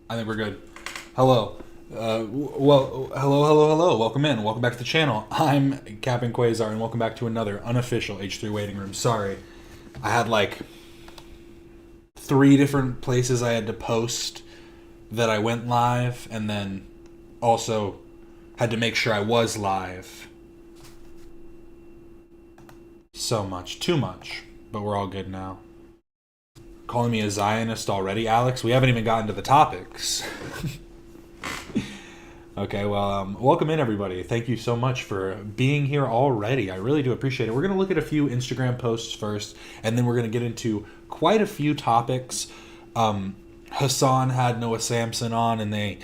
I think we're good. Hello. Hello. Welcome in. Welcome back to the channel. I'm Captain Quasar, and welcome back to another unofficial H3 waiting room. Sorry. I had like 3 different places I had to post that I went live, and then also had to make sure I was live. So much. Too much. But we're all good now. Calling me a Zionist already, Alex? We haven't even gotten to the topics. Okay, well, welcome in, everybody. Thank you so much for being here already. I really do appreciate it. We're going to look at a few Instagram posts first, and then we're going to get into quite a few topics. Hasan had Noah Samson on, and they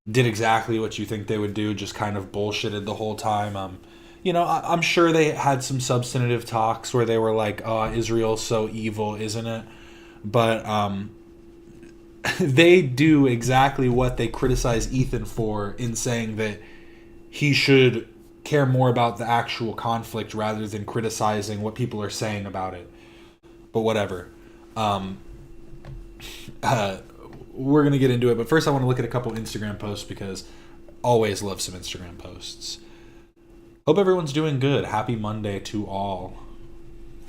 did exactly what you think they would do, just kind of bullshitted the whole time. I'm sure they had some substantive talks where they were like, oh, Israel's so evil, isn't it? But they do exactly what they criticize Ethan for in saying that he should care more about the actual conflict rather than criticizing what people are saying about it. But whatever. We're going to get into it. But first I want to look at a couple Instagram posts because always love some Instagram posts. Hope everyone's doing good. Happy Monday to all.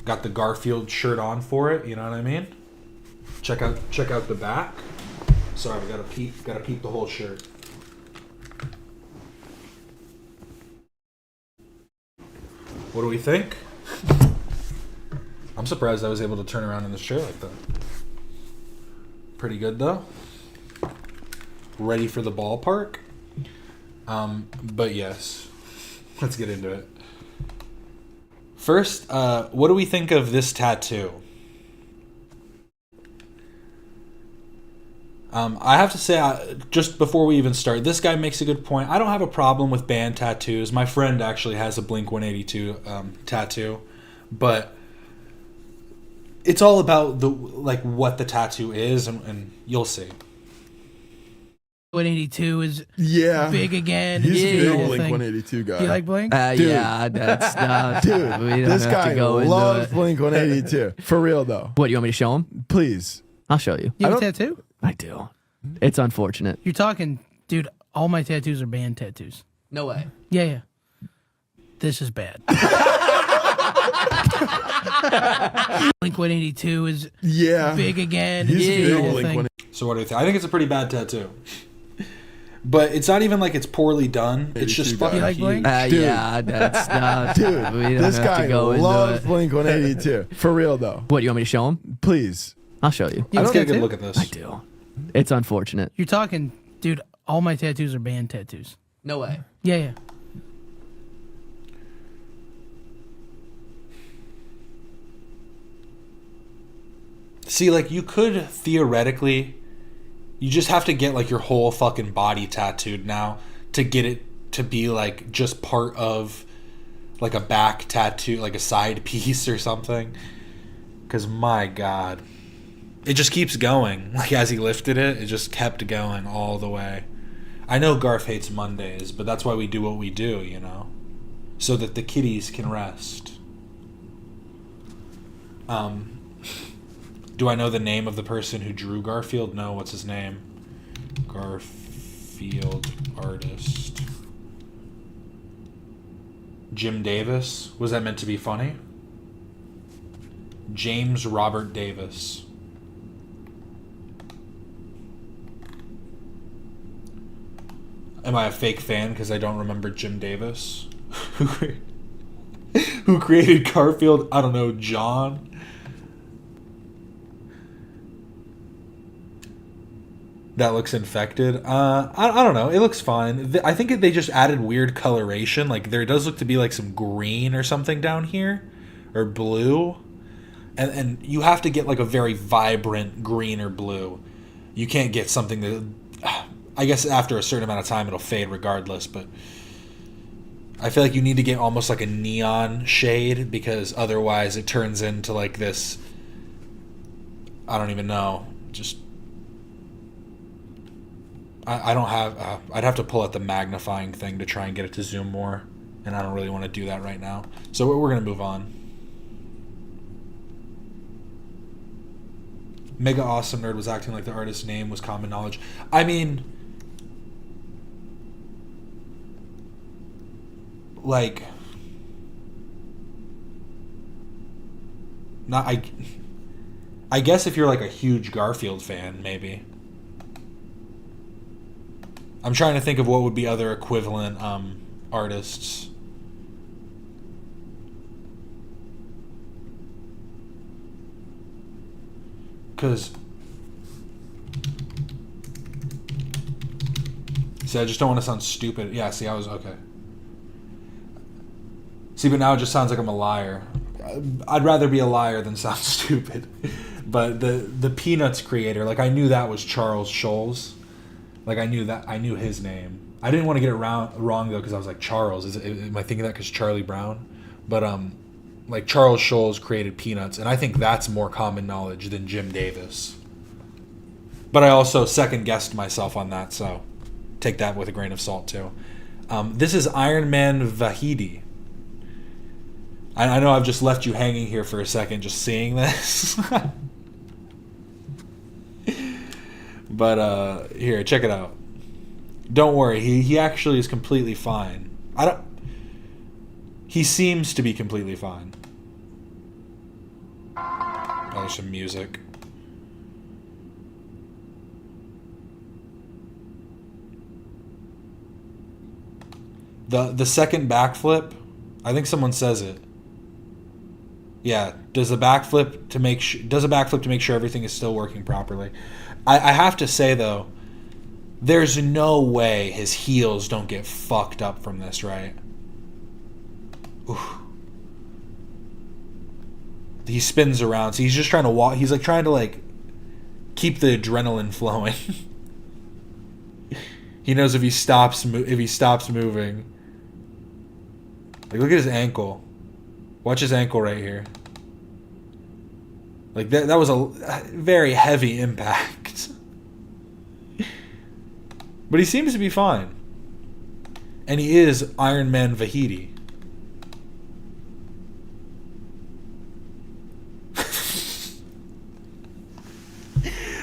Got the Garfield shirt on for it, you know what I mean? Check out the back. Sorry, we gotta peep the whole shirt. What do we think? I'm surprised I was able to turn around in this chair like that. Pretty good though. Ready for the ballpark. But yes, let's get into it. First, what do we think of this tattoo? I have to say, just before we even start, this guy makes a good point. I don't have a problem with band tattoos. My friend actually has a Blink-182 tattoo, but it's all about what the tattoo is, and you'll see. 182 is big again. He's a big Blink-182 guy. Do you like Blink? Yeah, that's not. Dude, this guy loves Blink-182. For real, though. What, you want me to show him? Please. I'll show you. You have a tattoo? I do. It's unfortunate. You're talking, dude, all my tattoos are band tattoos. No way. Yeah. This is bad. Blink-182 is big again. He's a big Blink-182. So what do you think? I think it's a pretty bad tattoo. But it's not even like it's poorly done. It's just fucking like Blink? huge. Yeah, that's not. Dude, this guy loves Blink-182. For real, though. What, you want me to show him? Please. I'll show you. Let's get a good look at this. I do. It's unfortunate. You're talking, dude, all my tattoos are band tattoos. No way. Yeah. See, like, you could theoretically, you just have to get like your whole fucking body tattooed now to get it to be like just part of like a back tattoo, like a side piece or something. Because my God, it just keeps going. Like, as he lifted it, it just kept going all the way. I know Garf hates Mondays, but that's why we do what we do, you know? So that the kitties can rest. Do I know the name of the person who drew Garfield? No, what's his name? Garfield artist. Jim Davis? Was that meant to be funny? James Robert Davis. Am I a fake fan because I don't remember Jim Davis? Who created Garfield? I don't know, John? That looks infected. I don't know. It looks fine. I think they just added weird coloration. Like, there does look to be like some green or something down here. Or blue. And you have to get like a very vibrant green or blue. You can't get something that... I guess after a certain amount of time it'll fade regardless, but I feel like you need to get almost like a neon shade because otherwise it turns into like this, I don't even know, just I don't have I'd have to pull out the magnifying thing to try and get it to zoom more, and I don't really want to do that right now, so we're going to move on. Mega Awesome Nerd was acting like the artist's name was common knowledge. I mean, like, not I guess if you're like a huge Garfield fan, maybe. I'm trying to think of what would be other equivalent artists. Because, see, I just don't want to sound stupid. Yeah, see, I was, okay. See, but now it just sounds like I'm a liar. I'd rather be a liar than sound stupid. But the Peanuts creator, like, I knew that was Charles Schulz. Like, I knew his name. I didn't want to get it wrong, though, because I was like, Charles, am I thinking that because Charlie Brown? But, like, Charles Schulz created Peanuts, and I think that's more common knowledge than Jim Davis. But I also second-guessed myself on that, so take that with a grain of salt, too. This is Man Vahidi. I know I've just left you hanging here for a second just seeing this. But, here, check it out. Don't worry, he actually is completely fine. He seems to be completely fine. Oh, there's some music. The second backflip, I think someone says it. Yeah, does a backflip to make sure everything is still working properly. I have to say though, there's no way his heels don't get fucked up from this, right? Oof. He spins around, so he's just trying to walk. He's like trying to like keep the adrenaline flowing. He knows if he stops moving. Like, look at his ankle. Watch his ankle right here. Like that was a very heavy impact. But he seems to be fine. And he is Man Vahidi.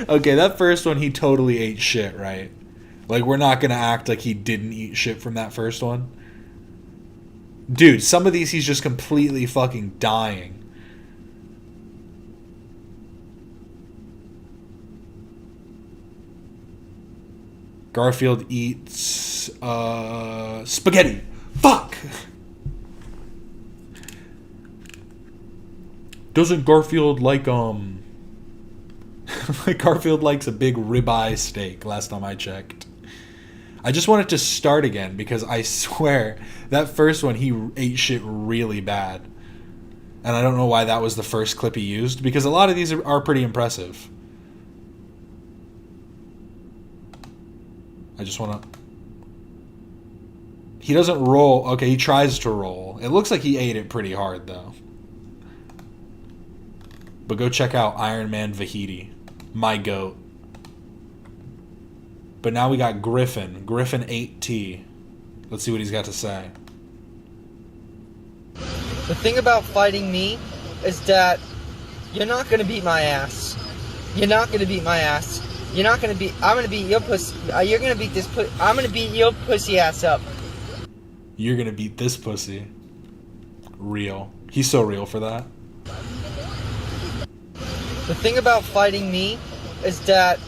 Okay, that first one, he totally ate shit, right? Like, we're not going to act like he didn't eat shit from that first one. Dude, some of these he's just completely fucking dying. Garfield eats spaghetti. Fuck! Doesn't Garfield like Garfield likes a big ribeye steak, last time I checked. I just want it to start again, because I swear, that first one, he ate shit really bad. And I don't know why that was the first clip he used, because a lot of these are pretty impressive. I just want to... He doesn't roll. Okay, he tries to roll. It looks like he ate it pretty hard, though. But go check out Man Vahidi. My goat. But now we got Griffin. Griffin 8T. Let's see what he's got to say. The thing about fighting me is that you're not going to beat my ass. You're not going to beat my ass. You're not going to beat... I'm going to beat your pussy... You're going to beat this pussy... I'm going to beat your pussy ass up. You're going to beat this pussy. Real. He's so real for that. The thing about fighting me is that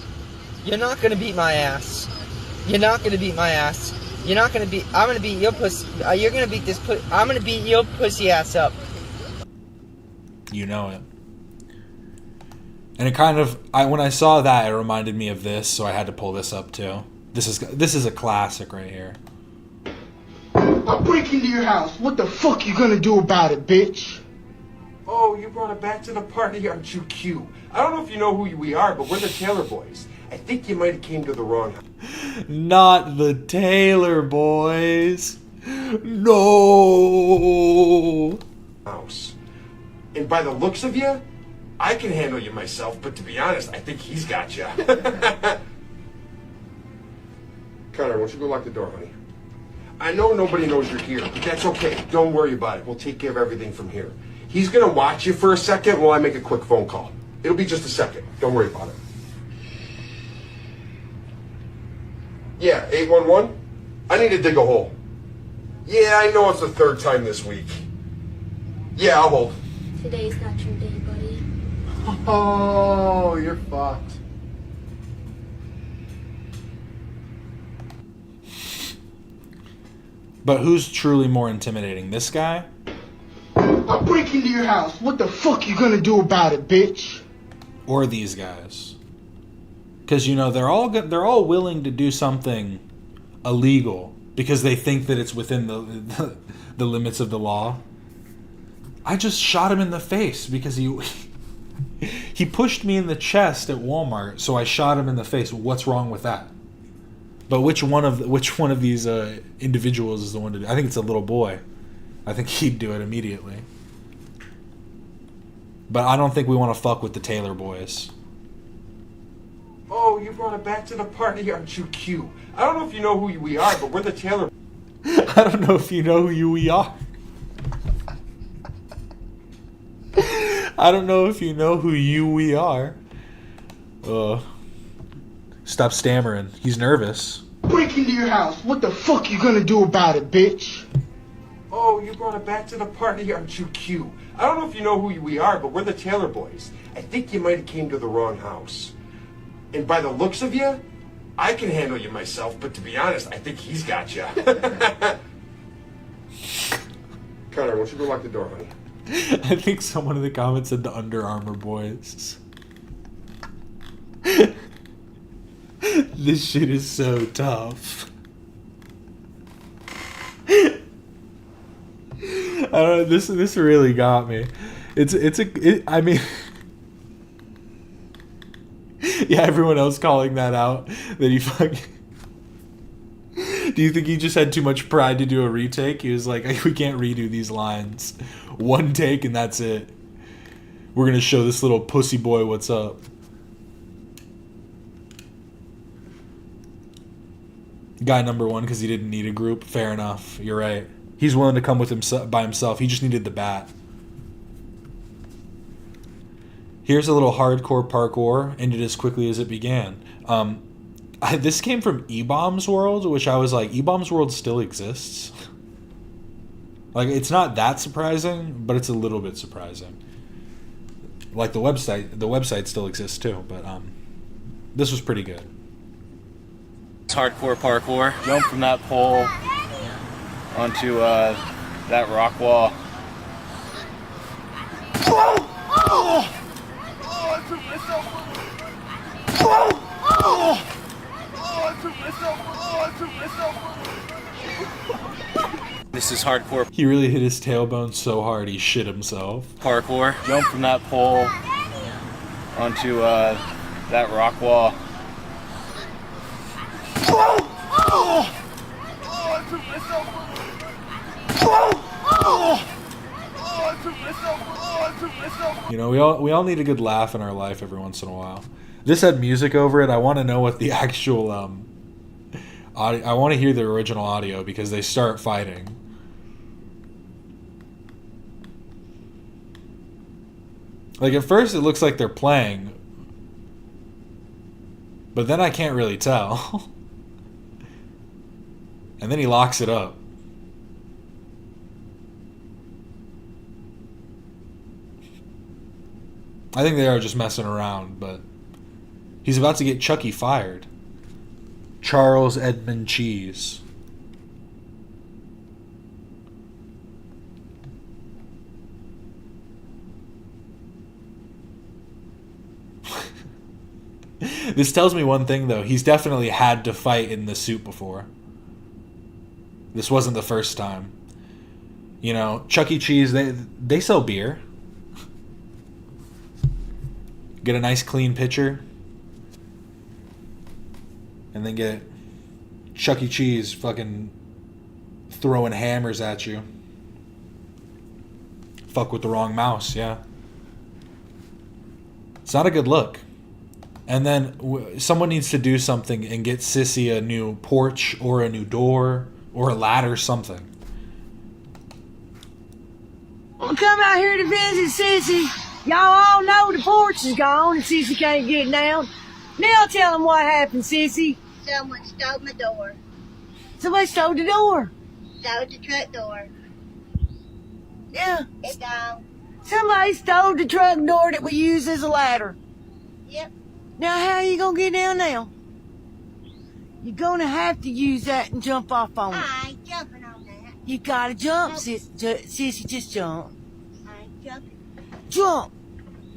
you're not going to beat my ass. You're not going to beat my ass. You're not going to beat... I'm going to beat your pussy... You're going to beat this pussy... I'm going to beat your pussy ass up. You know it. And it kind of... when I saw that, it reminded me of this, so I had to pull this up, too. This is a classic right here. I'll break into your house. What the fuck you gonna do about it, bitch? Oh, you brought it back to the party, aren't you cute? I don't know if you know who we are, but we're the Taylor Boys. I think you might have came to the wrong house. Not the Taylor Boys. No. House. And by the looks of you, I can handle you myself, but to be honest, I think he's got you. Connor, why don't you go lock the door, honey? I know nobody knows you're here, but that's okay. Don't worry about it. We'll take care of everything from here. He's gonna watch you for a second while I make a quick phone call. It'll be just a second. Don't worry about it. Yeah, 811? I need to dig a hole. Yeah, I know it's the third time this week. Yeah, I'll hold. Today's not your day, buddy. Oh, you're fucked. But who's truly more intimidating, this guy? I'll break into your house. What the fuck you gonna do about it, bitch? Or these guys? Because, you know, they're all willing to do something illegal because they think that it's within the limits of the law. I just shot him in the face because he pushed me in the chest at Walmart, so I shot him in the face. What's wrong with that? But which one of these individuals is the one to do? I think it's a little boy. I think he'd do it immediately. But I don't think we want to fuck with the Taylor boys. Oh, you brought it back to the party, aren't you cute? I don't know if you know who we are, but we're the Taylor. I don't know if you know who we are. I don't know if you know who we are. Stop stammering. He's nervous. Break into your house. What the fuck you gonna do about it, bitch? Oh, you brought it back to the party, aren't you cute? I don't know if you know who we are, but we're the Taylor boys. I think you might have came to the wrong house. And by the looks of you, I can handle you myself, but to be honest, I think he's got you. Connor, why don't you go lock the door, honey? I think someone in the comments said the Under Armour boys. This shit is so tough. I don't know, this really got me. I mean, yeah, everyone else calling that out that he fucking. Do you think he just had too much pride to do a retake? He was like, we can't redo these lines. One take and that's it. We're gonna show this little pussy boy what's up. Guy number one because he didn't need a group. Fair enough. You're right. He's willing to come with himself by himself. He just needed the bat. Here's a little hardcore parkour. Ended as quickly as it began. This came from E-Bomb's World, which I was like, E-Bomb's World still exists? Like, it's not that surprising, but it's a little bit surprising. Like, the website still exists too, but this was pretty good. It's hardcore parkour. Jump from that pole onto that rock wall. This is hardcore. He really hit his tailbone so hard he shit himself. Parkour. Jump from that pole onto that rock wall. You know, we all need a good laugh in our life every once in a while. This had music over it. I want to know what the actual audio. I want to hear the original audio because they start fighting. Like, at first it looks like they're playing, but then I can't really tell. And then he locks it up. I think they are just messing around, but he's about to get Chucky fired. Charles Edmund Cheese. This tells me one thing, though. He's definitely had to fight in the suit before. This wasn't the first time. You know, Chuck E. Cheese, they sell beer. Get a nice clean pitcher. And then get Chuck E. Cheese fucking throwing hammers at you. Fuck with the wrong mouse, yeah. It's not a good look. And then someone needs to do something and get Sissy a new porch or a new door or a ladder, something. Well, come out here to visit Sissy. Y'all all know the porch porch is gone and Sissy can't get down. Now tell him what happened, Sissy. Someone stole my door. Somebody stole the door. Stole the truck door. Yeah. It's gone. Somebody stole the truck door that we use as a ladder. Yep. Now how are you gonna get down now? You're gonna have to use that and jump off on it. I ain't jumping on that. You gotta jump, Sissy, just jump. I ain't jumping. Jump!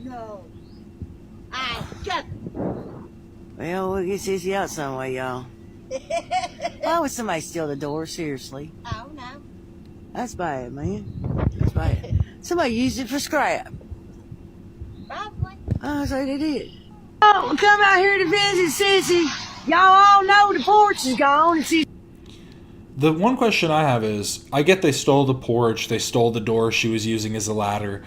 No. I ain't jumping. Well, we'll get Sissy out some way, y'all. Why would somebody steal the door? Seriously. I don't know. That's bad, man. That's bad. Somebody used it for scrap. Probably. Oh, so they did. Oh, come out here to visit Sissy. Y'all all know the porch is gone. And Sissy. The one question I have is, I get they stole the porch, they stole the door she was using as a ladder.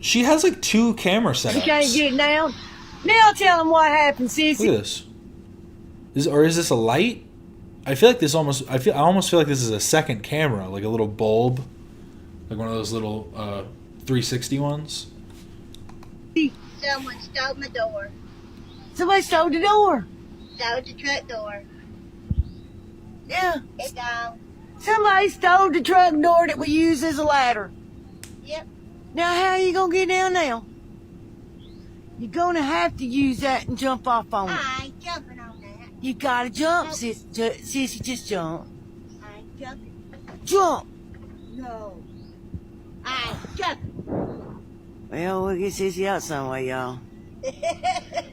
She has like 2 camera setups. She can't get down. Now tell him what happened, Sissy. Look at this. Is this a light? I feel like this almost. I almost feel like this is a second camera, like a little bulb, like one of those little 360 ones. Someone stole my door. Somebody stole the door. Stole the truck door. Yeah. It's gone. Somebody stole the truck door that we use as a ladder. Yep. Now how are you gonna get down now? You're gonna have to use that and jump off on it. I ain't jumping on that. You gotta jump, Sissy, just jump. I ain't jumping. Jump! No. I ain't jumping. Well, we'll get Sissy out some way, y'all.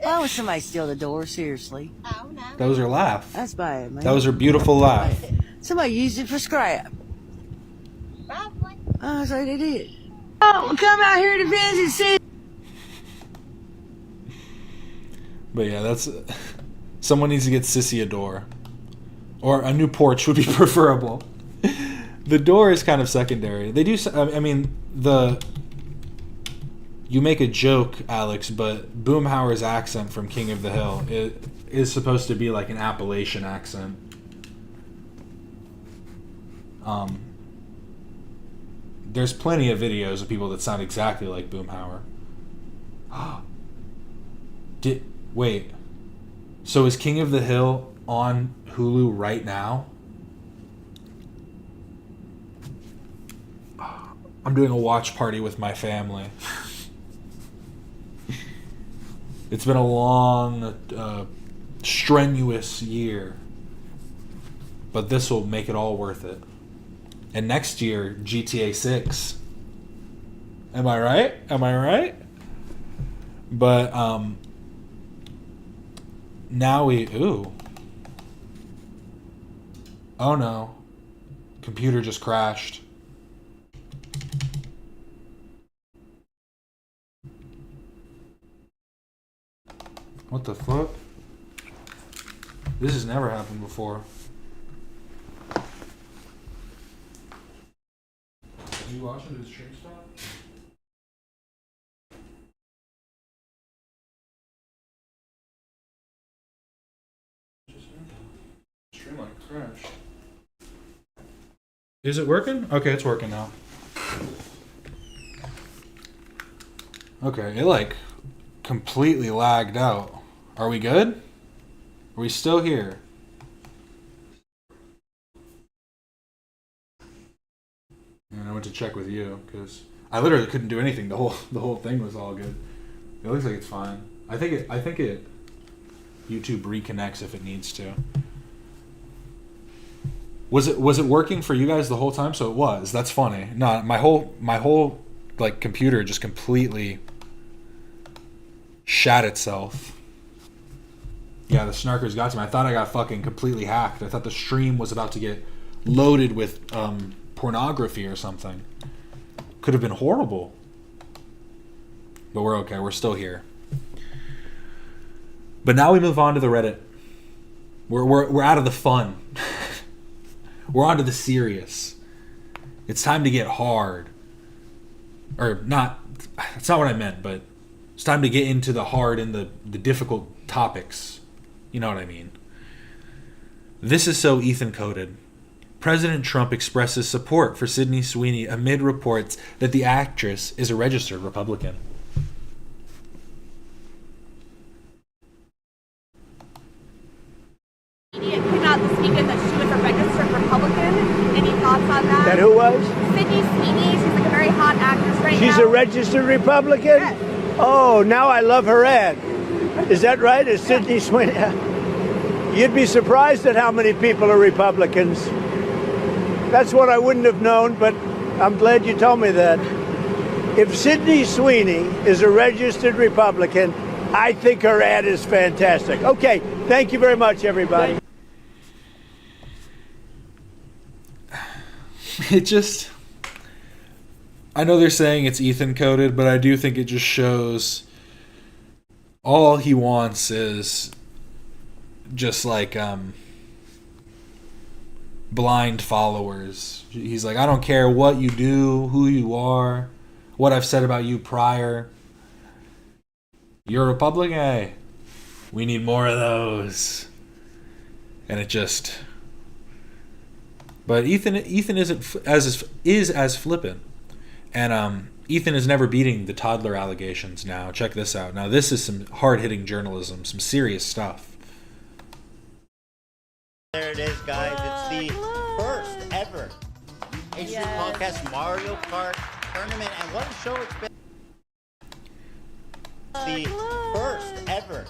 Why would somebody steal the door? Seriously. I don't know. That was her laugh. That's bad, man. That was her beautiful laugh. Somebody used it for scrap. Probably. Oh, so they did. Oh, come out here to visit Sissy. But yeah, that's. Someone needs to get Sissy a door. Or a new porch would be preferable. The door is kind of secondary. They do. I mean, you make a joke, Alex, but Boomhauer's accent from King of the Hill is supposed to be like an Appalachian accent. There's plenty of videos of people that sound exactly like Boomhauer. Wait. So is King of the Hill on Hulu right now? I'm doing a watch party with my family. It's been a long, strenuous year. But this will make it all worth it. And next year, GTA 6. Am I right? Am I right? But, now ooh. Oh no. Computer just crashed. What the fuck? This has never happened before. Are you watching this stream stop? Stream like crashed. Is it working? Okay, it's working now. Okay, it like completely lagged out. Are we good? Are we still here? And I went to check with you because I literally couldn't do anything. The whole thing was all good. It looks like it's fine. I think it YouTube reconnects if it needs to. Was it working for you guys the whole time? So it was. That's funny. No, my whole like computer just completely shat itself. Yeah, the snarkers got to me. I thought I got fucking completely hacked. I thought the stream was about to get loaded with pornography or something. Could have been horrible. But we're okay. We're still here. But now we move on to the Reddit. We're out of the fun. We're on to the serious. It's time to get hard. Or not. That's not what I meant, but it's time to get into the hard and the difficult topics. You know what I mean. This is so Ethan coded. President Trump expresses support for Sydney Sweeney amid reports that the actress is a registered Republican. this weekend that she was a registered Republican. Any thoughts on that? That who was? Sydney Sweeney. She's like a very hot actress right now. She's a registered Republican? Yes. Oh, now I love her ad. Is that right? Is Sydney Sweeney? You'd be surprised at how many people are Republicans. That's what I wouldn't have known, but I'm glad you told me that. If Sydney Sweeney is a registered Republican, I think her ad is fantastic. Okay, thank you very much, everybody. It just... I know they're saying it's Ethan coded, but I do think it just shows all he wants is just like blind followers. He's like, I don't care what you do, who you are, what I've said about you prior. You're a Republican. Hey, we need more of those. And it just... But Ethan isn't as flippant. And Ethan is never beating the toddler allegations now. Check this out. Now this is some hard-hitting journalism, some serious stuff. There it is, guys. It's the first ever HD Podcast Mario Kart tournament. And what a show it's been. The first ever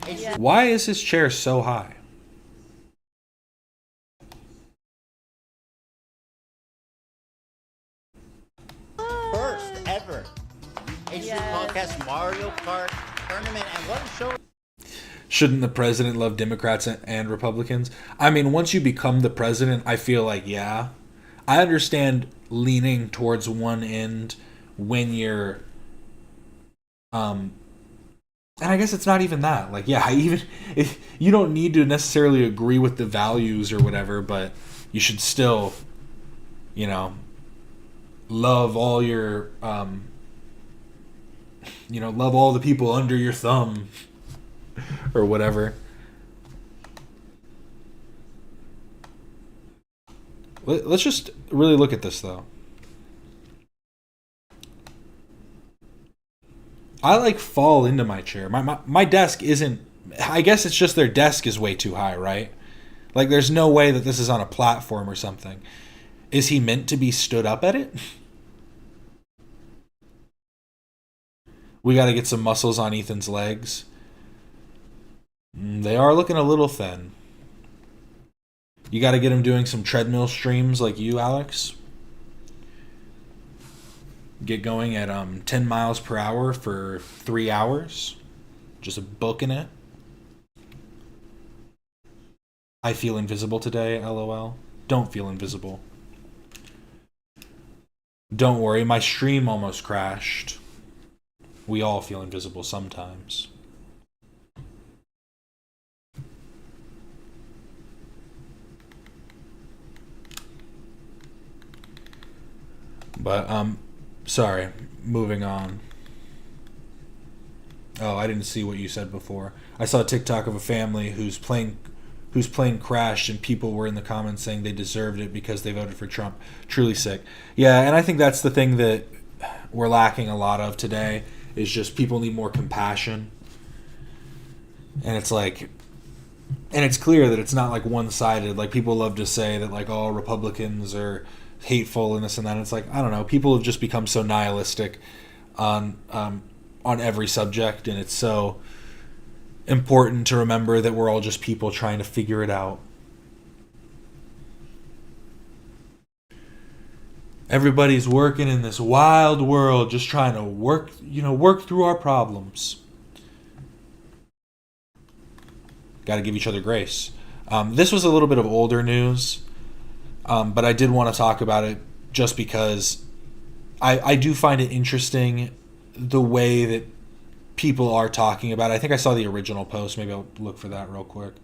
HD. Why is his chair so high? First ever HD Podcast Mario Kart tournament. And what a show. Shouldn't the president love Democrats and Republicans? I mean, once you become the president, I feel like, yeah. I understand leaning towards one end when you're... And I guess it's not even that. Like, yeah, even if you don't need to necessarily agree with the values or whatever, but you should still, you know, love all your, love all the people under your thumb or whatever. Let's just really look at this, though. I like fall into my chair. My desk isn't... I guess it's just their desk is way too high, right? Like, there's no way that this is on a platform or something. Is he meant to be stood up at it? We got to get some muscles on Ethan's legs. They are looking a little thin. You got to get him doing some treadmill streams like you, Alex. Get going at 10 miles per hour for 3 hours. Just booking it. I feel invisible today, LOL. Don't feel invisible. Don't worry, my stream almost crashed. We all feel invisible sometimes. But, sorry, moving on. Oh, I didn't see what you said before. I saw a TikTok of a family whose plane crashed and people were in the comments saying they deserved it because they voted for Trump. Truly sick. Yeah, and I think that's the thing that we're lacking a lot of today is just people need more compassion. And it's like... And it's clear that it's not like one-sided. Like, people love to say that, like, all Republicans are hateful and this and that. And it's like, I don't know. People have just become so nihilistic on every subject, and it's so important to remember that we're all just people trying to figure it out. Everybody's working in this wild world, just trying to work through our problems. Got to give each other grace. This was a little bit of older news, but I did want to talk about it just because I do find it interesting the way that people are talking about it. I think I saw the original post. Maybe I'll look for that real quick.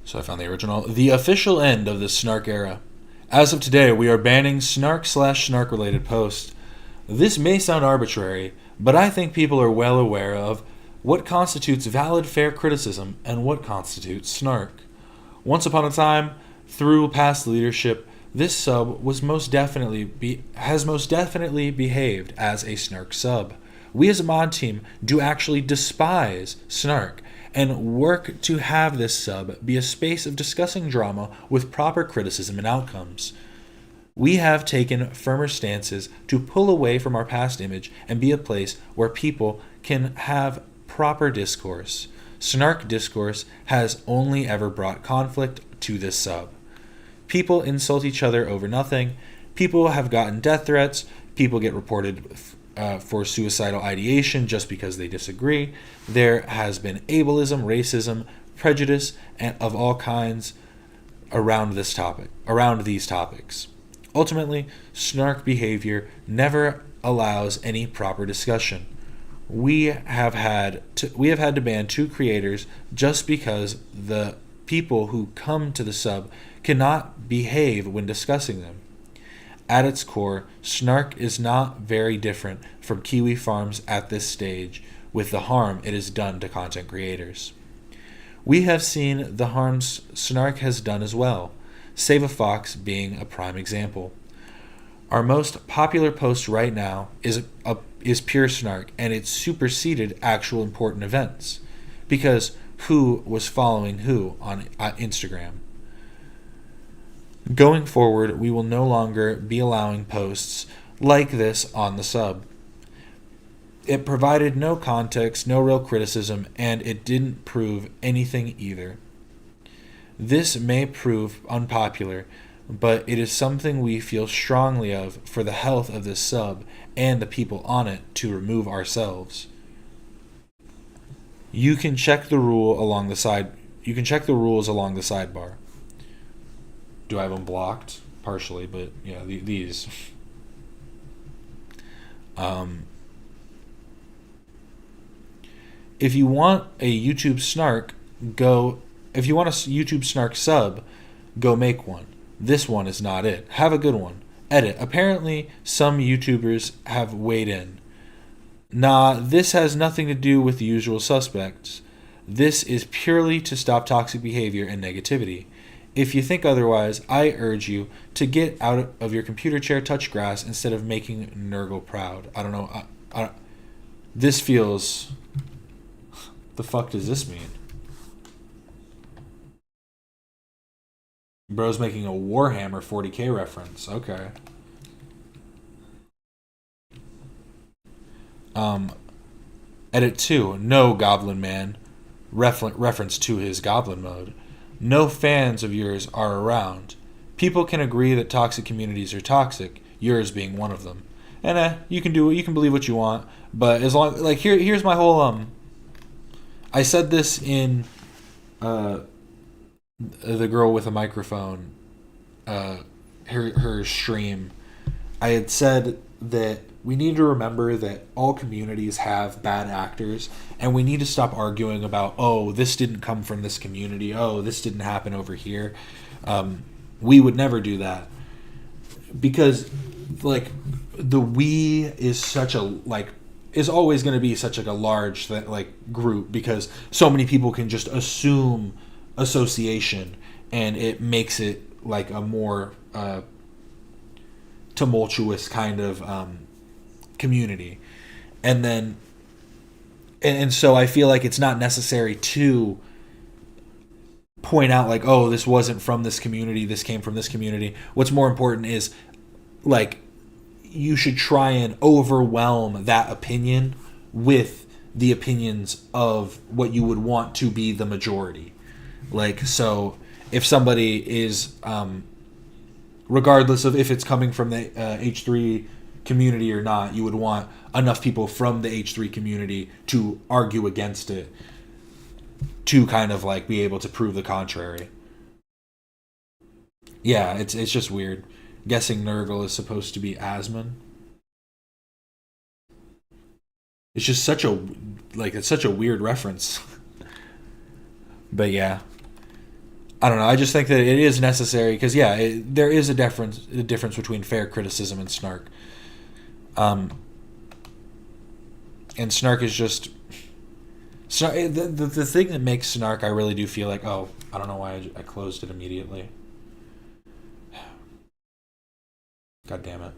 So I found the original. The official end of the snark era. As of today, we are banning snark/snark related posts. This may sound arbitrary, but I think people are well aware of What constitutes valid, fair criticism, and what constitutes snark? Once upon a time, through past leadership, this sub has most definitely behaved as a snark sub. We as a mod team do actually despise snark and work to have this sub be a space of discussing drama with proper criticism and outcomes. We have taken firmer stances to pull away from our past image and be a place where people can have proper discourse. Snark discourse has only ever brought conflict to this sub. People insult each other over nothing. People have gotten death threats. People get reported for suicidal ideation just because they disagree. There has been ableism, racism, prejudice, and of all kinds around these topics. Ultimately, snark behavior never allows any proper discussion. We have had to ban 2 creators just because the people who come to the sub cannot behave when discussing them. At its core, snark is not very different from Kiwi Farms at this stage with the harm it has done to content creators. We have seen the harms snark has done as well, Save a Fox being a prime example. Our most popular post right now is pure snark, and it superseded actual important events because who was following who on Instagram. Going forward, we will no longer be allowing posts like this on the sub. It provided no context, no real criticism, and it didn't prove anything either. This may prove unpopular, but it is something we feel strongly of for the health of this sub and the people on it to remove ourselves. You can check the rules along the sidebar. Do I have them blocked? Partially, but yeah, these. If you want a YouTube snark, if you want a YouTube snark sub, go make one. This one is not it. Have a good one. Edit. Apparently, some YouTubers have weighed in. Nah, this has nothing to do with the usual suspects. This is purely to stop toxic behavior and negativity. If you think otherwise, I urge you to get out of your computer chair, touch grass, instead of making Nurgle proud. I don't know. This feels... The fuck does this mean? Bro's making a Warhammer 40k reference. Okay. Edit 2. No, Goblin Man. Reference to his Goblin mode. No fans of yours are around. People can agree that toxic communities are toxic, yours being one of them. And you can believe what you want, but as long here's my whole I said this in the girl with a microphone her stream. I had said that we need to remember that all communities have bad actors, and we need to stop arguing about, oh, this didn't come from this community, oh, this didn't happen over here. We would never do that, because the we is such a is always going to be such a large group, because so many people can just assume association, and it makes it like a more tumultuous kind of community. And so I feel like it's not necessary to point out oh, this wasn't from this community, this came from this community. What's more important is you should try and overwhelm that opinion with the opinions of what you would want to be the majority. So if somebody is regardless of if it's coming from the H3 community or not, you would want enough people from the H3 community to argue against it to kind of be able to prove the contrary. Yeah, it's just weird. Guessing Nurgle is supposed to be Asmon. It's just such a it's such a weird reference. But yeah, I don't know. I just think that it is necessary because there is a difference between fair criticism and snark. And snark is just So the thing that makes Snark, I really do feel like, oh, I don't know why I closed it immediately. God damn it.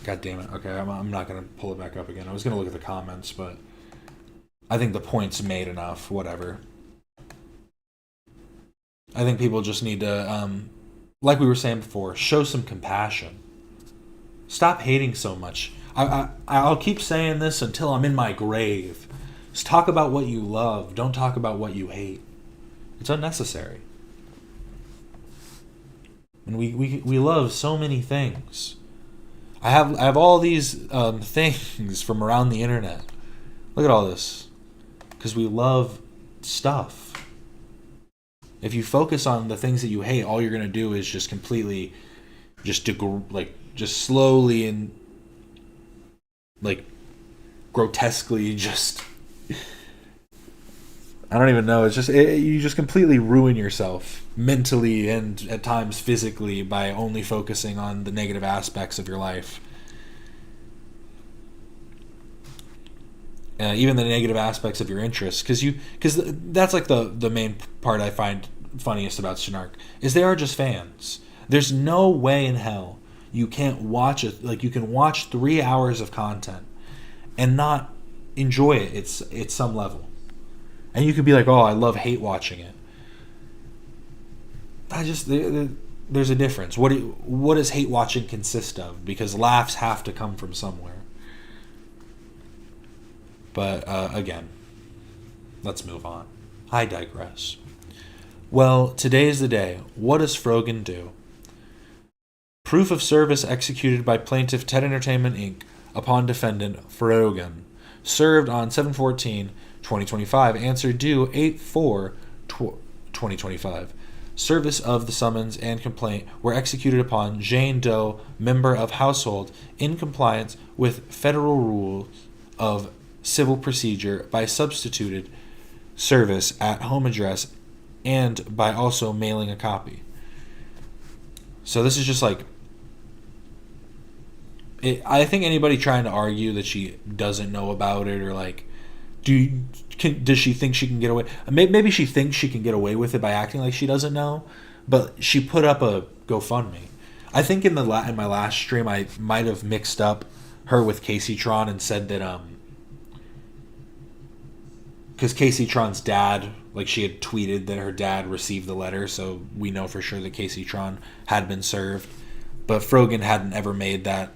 God damn it. Okay, I'm not going to pull it back up again. I was going to look at the comments, but I think the point's made enough. Whatever. I think people just need to, like we were saying before, show some compassion. Stop hating so much. I'll keep saying this until I'm in my grave. Just talk about what you love. Don't talk about what you hate. It's unnecessary. And we love so many things. I have all these things from around the internet. Look at all this. Because we love stuff. If you focus on the things that you hate, all you're going to do is just completely, just slowly and grotesquely just, I don't even know. It's just, you just completely ruin yourself mentally and at times physically by only focusing on the negative aspects of your life. Even the negative aspects of your interests, because that's like the main part I find funniest about Snark is they are just fans. There's no way in hell you can't watch it. Like, you can watch 3 hours of content and not enjoy it. It's some level, and you could be like, oh, I love hate watching it. There's a difference. What does hate watching consist of? Because laughs have to come from somewhere. But, again, let's move on. I digress. Well, today is the day. What does Frogan do? Proof of service executed by plaintiff Ted Entertainment, Inc. upon defendant Frogan. Served on 7/14/2025. Answer due 8/4/2025. Service of the summons and complaint were executed upon Jane Doe, member of household, in compliance with federal rules of civil procedure by substituted service at home address and by also mailing a copy. So this is just like, I think anybody trying to argue that she doesn't know about it, or like, does she think she can get away? Maybe she thinks she can get away with it by acting like she doesn't know, but she put up a GoFundMe. I think in my last stream I might have mixed up her with Casey Tron and said that because Casey Tron's dad, like, she had tweeted that her dad received the letter, so we know for sure that Casey Tron had been served, but Frogan hadn't ever made that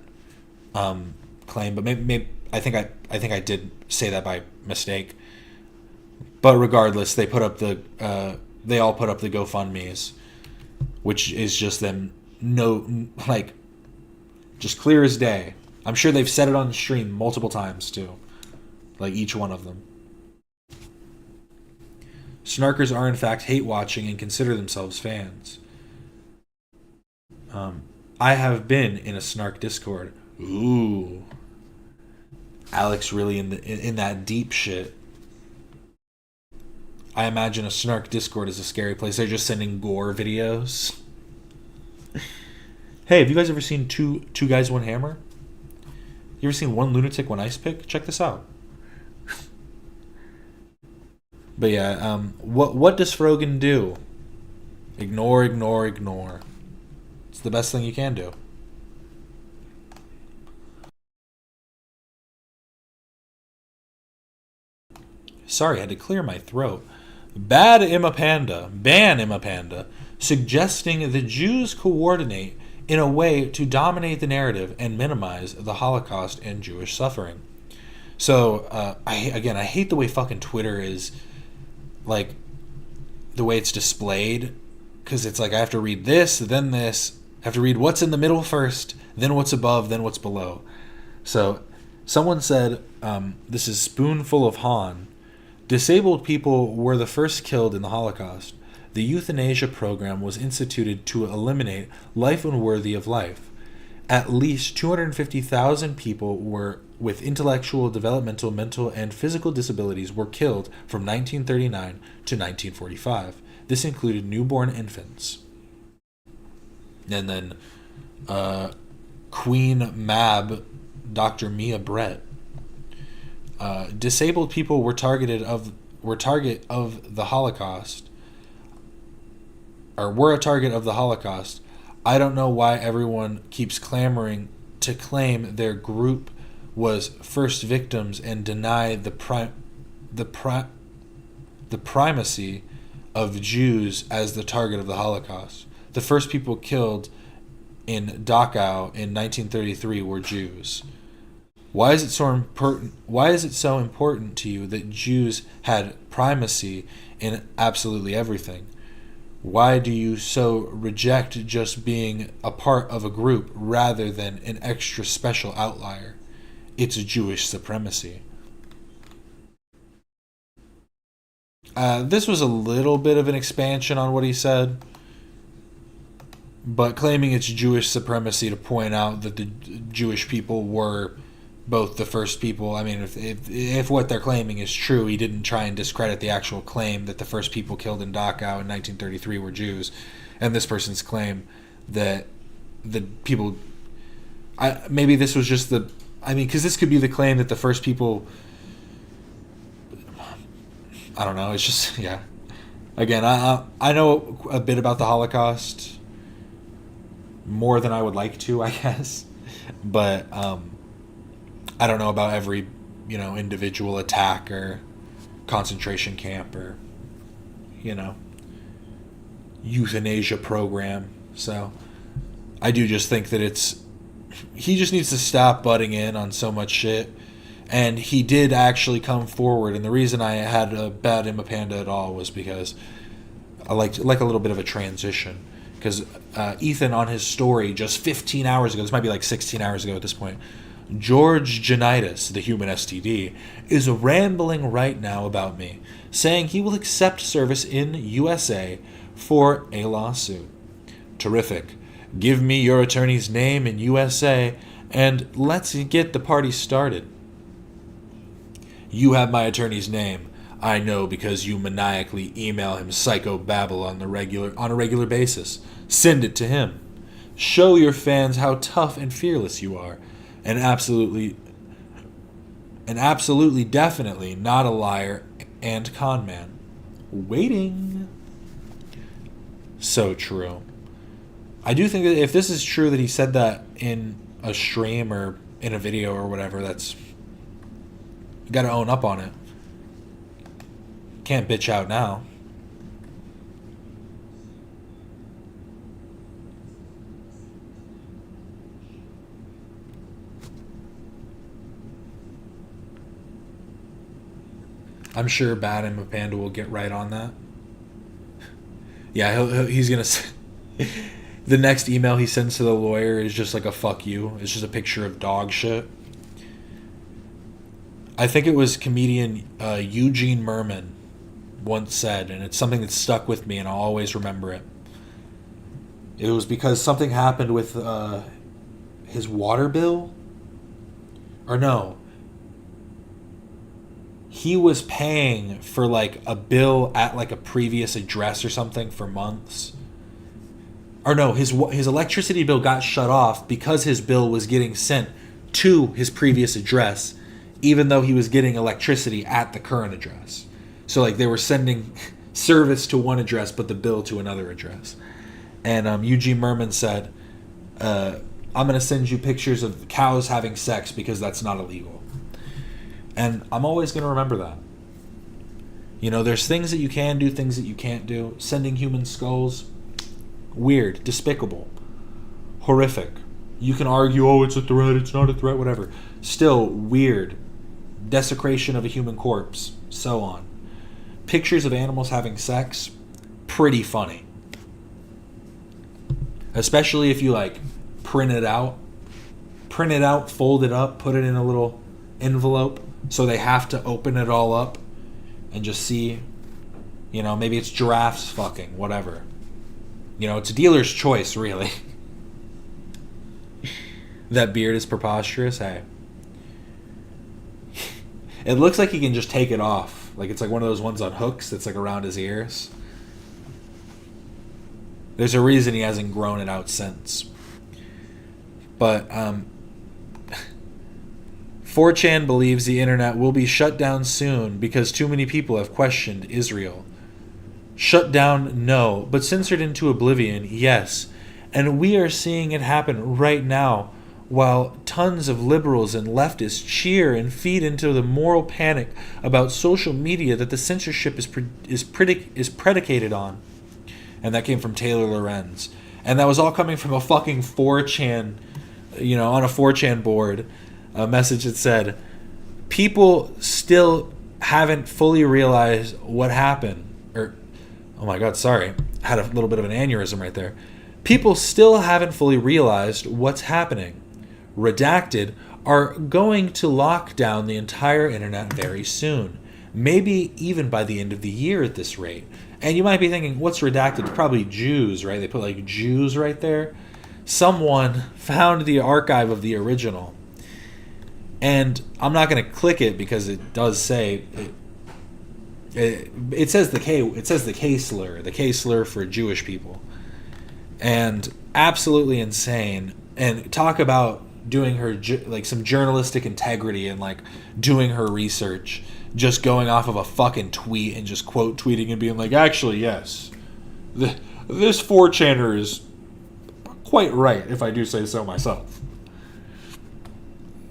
claim. But maybe I think I did say that by mistake. But regardless, they all put up the GoFundMes, which is just them just clear as day. I'm sure they've said it on the stream multiple times too, like each one of them. Snarkers are in fact hate watching and consider themselves fans. I have been in a Snark Discord. Ooh, Alex really in that deep shit. I imagine a Snark Discord is a scary place. They're just sending gore videos. Hey, have you guys ever seen two guys, one hammer? You ever seen one lunatic, one ice pick? Check this out. But yeah, what does Frogan do? Ignore, ignore, ignore. It's the best thing you can do. Sorry, I had to clear my throat. BanEmmaPanda, suggesting the Jews coordinate in a way to dominate the narrative and minimize the Holocaust and Jewish suffering. So, I hate the way fucking Twitter is, like, the way it's displayed, because it's like I have to read this, then this, I have to read what's in the middle first, then what's above, then what's below. So, someone said, this is Spoonful of Han, disabled people were the first killed in the Holocaust. The euthanasia program was instituted to eliminate life unworthy of life. At least 250,000 people with intellectual, developmental, mental, and physical disabilities were killed from 1939 to 1945. This included newborn infants. And then Queen Mab, Dr. Mia Brett. Disabled people were target of the Holocaust. Or were a target of the Holocaust. I don't know why everyone keeps clamoring to claim their group was first victims and deny the primacy of Jews as the target of the Holocaust. The first people killed in Dachau in 1933 were Jews. Why is it so important? Why is it so important to you that Jews had primacy in absolutely everything? Why do you so reject just being a part of a group rather than an extra special outlier? It's Jewish supremacy. This was a little bit of an expansion on what he said, but claiming it's Jewish supremacy to point out that the Jewish people were both the first people. I mean, if what they're claiming is true, he didn't try and discredit the actual claim that the first people killed in Dachau in 1933 were Jews, and this person's claim that the people... maybe this was just the... I mean, because this could be the claim that the first people... I don't know, it's just... Yeah. Again, I know a bit about the Holocaust, more than I would like to, I guess, but... I don't know about every, individual attack or concentration camp or, euthanasia program. So I do just think that he just needs to stop butting in on so much shit. And he did actually come forward. And the reason I had a BanEmmaPanda at all was because I like a little bit of a transition. Because Ethan on his story just 15 hours ago, this might be like 16 hours ago at this point, George Janitis, the human STD, is rambling right now about me, saying he will accept service in USA for a lawsuit. Terrific. Give me your attorney's name in USA and let's get the party started. You have my attorney's name. I know because you maniacally email him psychobabble on a regular basis. Send it to him. Show your fans how tough and fearless you are. And absolutely definitely not a liar and con man. Waiting. So true. I do think that if this is true that he said that in a stream or in a video or whatever, that's... You gotta own up on it. Can't bitch out now. I'm sure BanEmmaPanda will get right on that. Yeah, he's gonna... The next email he sends to the lawyer is just like a fuck you. It's just a picture of dog shit. I think it was comedian Eugene Merman once said, and it's something that stuck with me and I'll always remember it. It was because something happened with his water bill. Or no. He was paying for like a bill at like a previous address or something for months. Or no, his electricity bill got shut off because his bill was getting sent to his previous address, even though he was getting electricity at the current address. So like they were sending service to one address but the bill to another address. And Eugene Merman said, I'm going to send you pictures of cows having sex because that's not illegal. And I'm always going to remember that. There's things that you can do, things that you can't do. Sending human skulls, weird, despicable, horrific. You can argue, oh, it's a threat, it's not a threat, whatever. Still weird. Desecration of a human corpse, so on. Pictures of animals having sex, pretty funny. Especially if you print it out, fold it up, put it in a little envelope, so they have to open it all up and just see, maybe it's giraffes fucking, whatever. It's a dealer's choice, really. That beard is preposterous, hey. It looks like he can just take it off. Like it's like one of those ones on hooks that's like around his ears. There's a reason he hasn't grown it out since. But 4chan believes the internet will be shut down soon because too many people have questioned Israel. Shut down, no, but censored into oblivion, yes. And we are seeing it happen right now, while tons of liberals and leftists cheer and feed into the moral panic about social media that the censorship is predicated on. And that came from Taylor Lorenz. And that was all coming from a fucking 4chan, on a 4chan board, a message that said, people still haven't fully realized what happened. Oh my God, sorry. I had a little bit of an aneurysm right there. People still haven't fully realized what's happening. Redacted are going to lock down the entire internet very soon. Maybe even by the end of the year at this rate. And you might be thinking, what's redacted? It's probably Jews, right? They put like Jews right there. Someone found the archive of the original. And I'm not going to click it because it does say... It says the K slur for Jewish people. And absolutely insane. And talk about doing her like some journalistic integrity and like doing her research, just going off of a fucking tweet and just quote tweeting and being like, actually, yes, this 4chaner is quite right, if I do say so myself.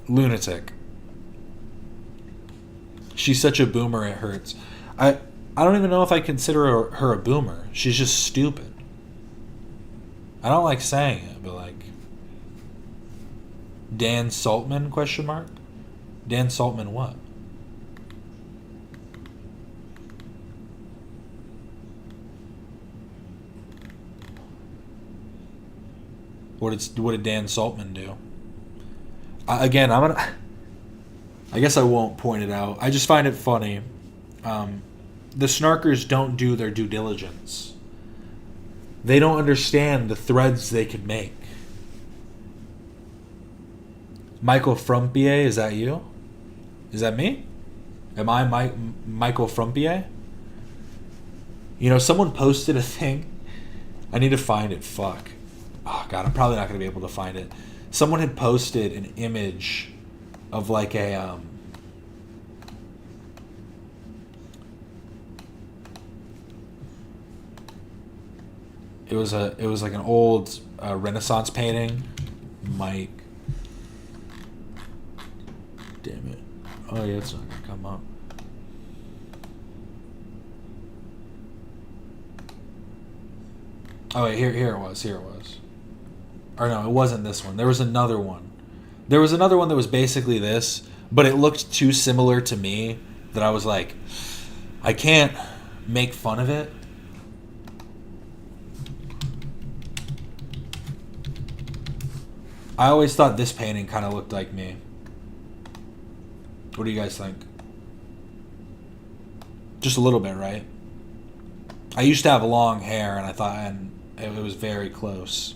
Lunatic. She's such a boomer, it hurts. I don't even know if I consider her a boomer. She's just stupid. I don't like saying it, but like... Dan Saltman, question mark? Dan Saltman what? What did Dan Saltman do? I guess I won't point it out. I just find it funny. The snarkers don't do their due diligence. They don't understand the threads they could make. Michael Frumpier, is that you? Is that me? Am I Michael Frumpier? Someone posted a thing. I need to find it. Fuck. Oh, God, I'm probably not going to be able to find it. Someone had posted an image of like a... It was like an old Renaissance painting. Mike. Damn it. Oh yeah, it's not gonna come up. Oh wait, here it was. Or no, it wasn't this one. There was another one. There was another one that was basically this, but it looked too similar to me that I was like, I can't make fun of it. I always thought this painting kind of looked like me. What do you guys think? Just a little bit, right? I used to have long hair, and I thought, and it was very close.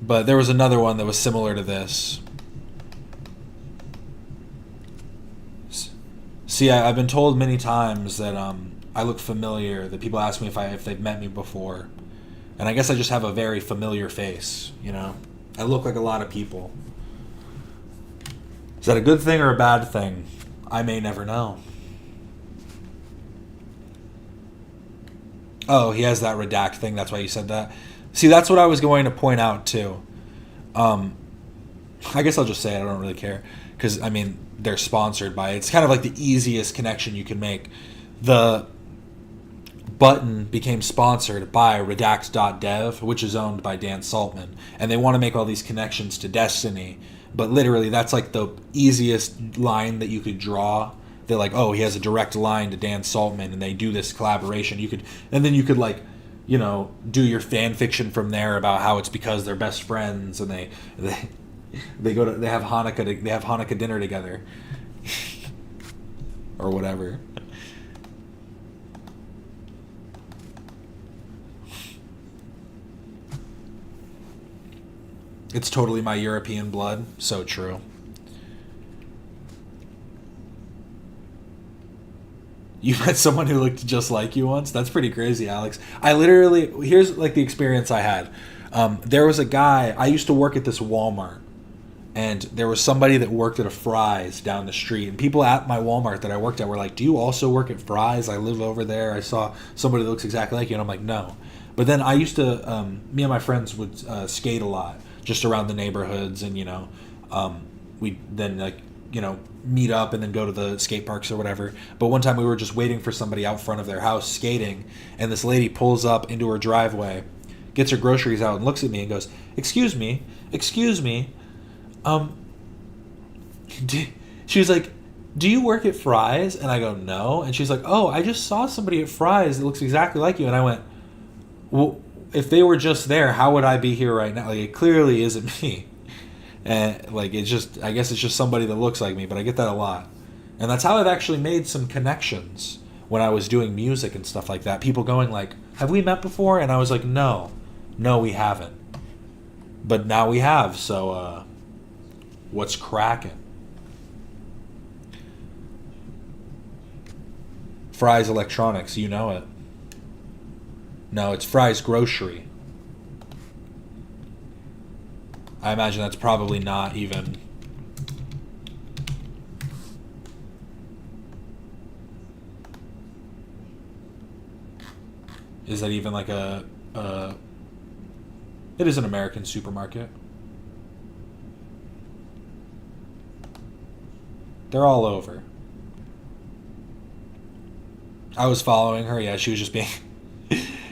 But there was another one that was similar to this. See, I've been told many times that I look familiar. That people ask me if they've met me before. And I guess I just have a very familiar face, I look like a lot of people. Is that a good thing or a bad thing? I may never know. Oh, he has that redact thing. That's why you said that. See, that's what I was going to point out, too. I guess I'll just say it. I don't really care. Because, they're sponsored by it. It's kind of like the easiest connection you can make. The button became sponsored by redact.dev, which is owned by Dan Saltman. And they want to make all these connections to Destiny. But literally, that's like the easiest line that you could draw. They're like, oh, he has a direct line to Dan Saltman, and they do this collaboration. And then you could like, do your fan fiction from there about how it's because they're best friends, and they have Hanukkah dinner together, or whatever. It's totally my European blood. So true. You met someone who looked just like you once? That's pretty crazy, Alex. I literally, here's like the experience I had. There was a guy, I used to work at this Walmart, and there was somebody that worked at a Fry's down the street. And people at my Walmart that I worked at were like, do you also work at Fry's? I live over there. I saw somebody that looks exactly like you. And I'm like, no. But then I used to, me and my friends would skate a lot just around the neighborhoods. And, we'd then, like, meet up and then go to the skate parks or whatever. But one time we were just waiting for somebody out front of their house skating. And this lady pulls up into her driveway, gets her groceries out and looks at me and goes, excuse me. She was like, do you work at Fry's? And I go, no. And she's like, oh, I just saw somebody at Fry's that looks exactly like you. And I went, well, if they were just there, how would I be here right now? Like, it clearly isn't me. And like, it's just, I guess it's just somebody that looks like me, but I get that a lot. And that's how I've actually made some connections when I was doing music and stuff like that. People going like, have we met before? And I was like, no, we haven't. But now we have, so what's cracking? Fry's Electronics, you know it. No, it's Fry's Grocery. I imagine that's probably not even... Is that even like a... It is an American supermarket. They're all over. I was following her. Yeah, she was just being...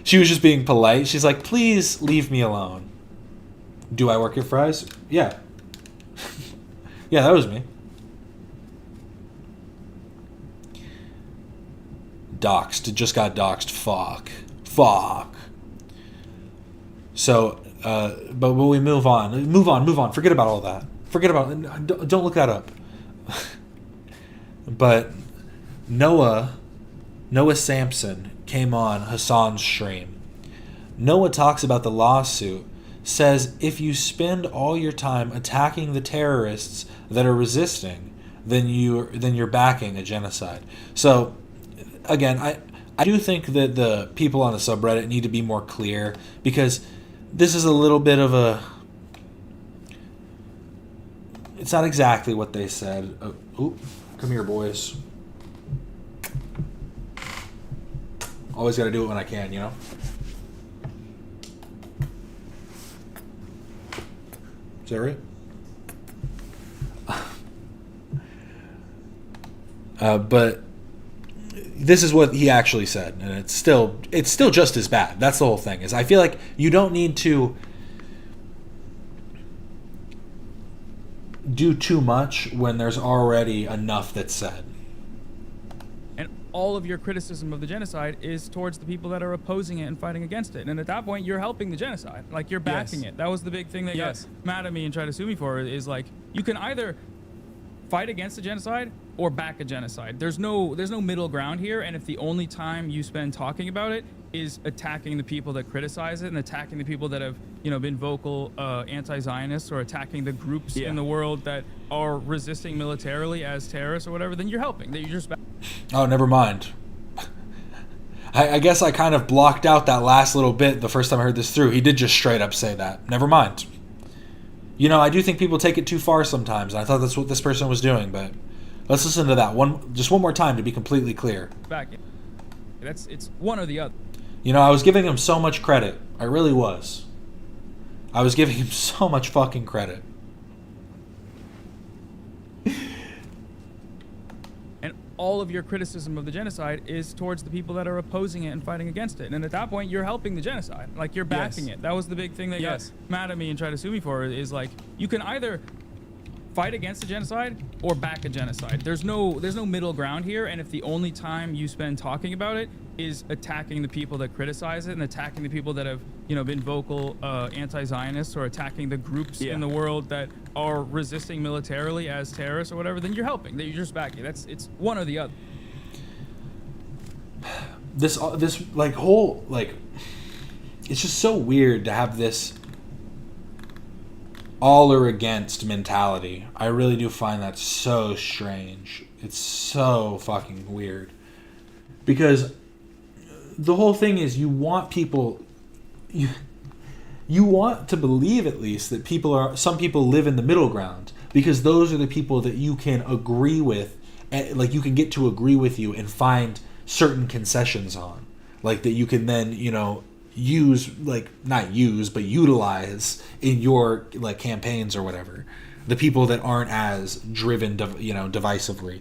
she was just being polite. She's like, please leave me alone. Do I work at Fry's? Yeah. Yeah, that was me. Doxed. Just got doxed. Fuck. So, but we move on. Move on. Forget about all that. Don't look that up. But Noah Samsen came on Hasan's stream. Noah talks about the lawsuit, says if you spend all your time attacking the terrorists that are resisting, then you're backing a genocide. So, again, I do think that the people on the subreddit need to be more clear, because this is a little bit of a... It's not exactly what they said. Oh, come here, boys. Always got to do it when I can, you know? Is that right? But this is what he actually said, and it's still just as bad. That's the whole thing. Is I feel like you don't need to do too much when there's already enough that's said. And all of your criticism of the genocide is towards the people that are opposing it and fighting against it. And at that point, you're helping the genocide. Like, you're backing it. That was the big thing that got mad at me and tried to sue me for, is like, you can either fight against the genocide or back a genocide. There's no middle ground here. And if the only time you spend talking about it is attacking the people that criticize it and attacking the people that have, been vocal anti-Zionists, or attacking the groups in the world that are resisting militarily as terrorists or whatever, then you're helping. You're just... Oh, never mind. I guess I kind of blocked out that last little bit the first time I heard this through. He did just straight up say that. Never mind. I do think people take it too far sometimes, and I thought that's what this person was doing, but let's listen to that one more time to be completely clear. It's one or the other. I was giving him so much credit. I really was. I was giving him so much fucking credit. And all of your criticism of the genocide is towards the people that are opposing it and fighting against it. And at that point, you're helping the genocide. Like, you're backing it. That was the big thing that got mad at me and tried to sue me for, is like, you can either fight against the genocide or back a genocide. There's no middle ground here. And if the only time you spend talking about it is attacking the people that criticize it and attacking the people that have, been vocal anti-Zionists, or attacking the groups in the world that are resisting militarily as terrorists or whatever, then you're helping. You're just backing. It's one or the other. This like whole, like, it's just so weird to have this all or against mentality. I really do find that so strange. It's so fucking weird. Because the whole thing is you want people... You want to believe, at least, that some people live in the middle ground, because those are the people that you can agree with, like you can get to agree with you and find certain concessions on, like that you can then use, like not use but utilize in your like campaigns or whatever. The people that aren't as driven, divisively.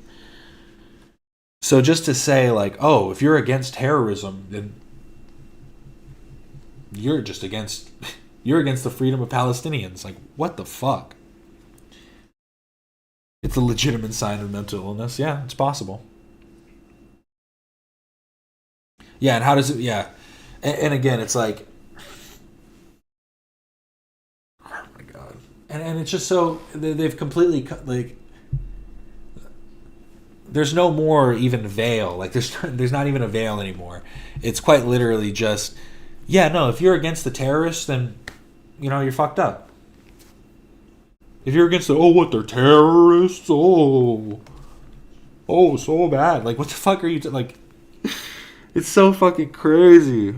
So just to say like, oh, if you're against terrorism, then you're just against the freedom of Palestinians. Like, what the fuck? It's a legitimate sign of mental illness. Yeah, it's possible. Yeah, and how does it... Yeah. And again, it's like... Oh my god. And it's just so... They've completely... like... There's no more even veil. Like, there's not even a veil anymore. It's quite literally just... Yeah, no, if you're against the terrorists, then, you're fucked up. If you're against they're terrorists? Oh, so bad. Like, what the fuck are you... like, it's so fucking crazy.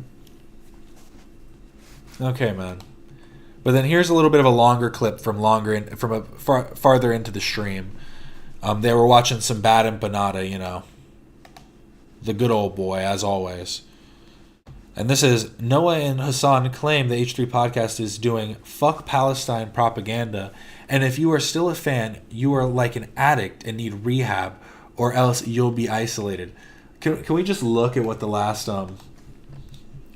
Okay, man. But then here's a little bit of a longer clip from farther into the stream. They were watching some Bad Empanada, the good old boy, as always. And this is, Noah and Hasan claim the H3 podcast is doing fuck Palestine propaganda. And if you are still a fan, you are like an addict and need rehab, or else you'll be isolated. Can we just look at what the last... We'll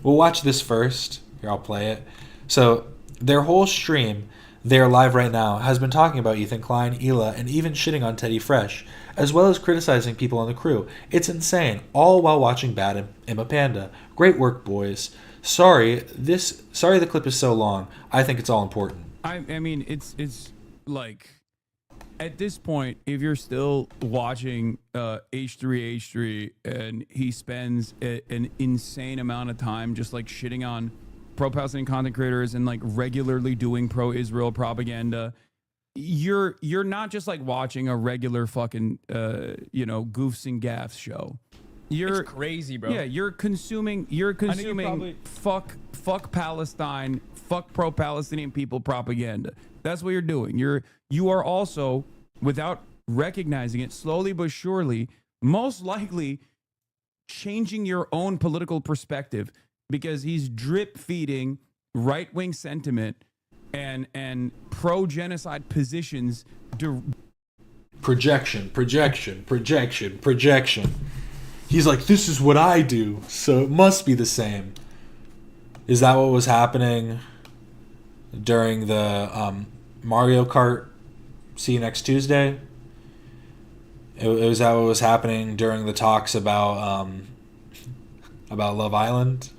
watch this first. Here, I'll play it. So, their whole stream, they're live right now, has been talking about Ethan Klein, Hila, and even shitting on Teddy Fresh, as well as criticizing people on the crew. It's insane, all while watching Bad EmmaPanda. Great work, boys. Sorry the clip is so long. I think it's all important. I mean, it's like, at this point, if you're still watching H3 and he spends an insane amount of time just like shitting on pro-Palestinian content creators and like regularly doing pro-Israel propaganda, you're not just like watching a regular fucking goofs and gaffs show. It's crazy, bro. Yeah, you're consuming fuck Palestine, fuck pro-Palestinian people propaganda. That's what you're doing. You are also, without recognizing it, slowly but surely, most likely changing your own political perspective, because he's drip feeding right-wing sentiment and pro-genocide positions. Projection. He's like, this is what I do, so it must be the same. Is that what was happening during the Mario Kart See You Next Tuesday? Was that what was happening during the talks about Love Island?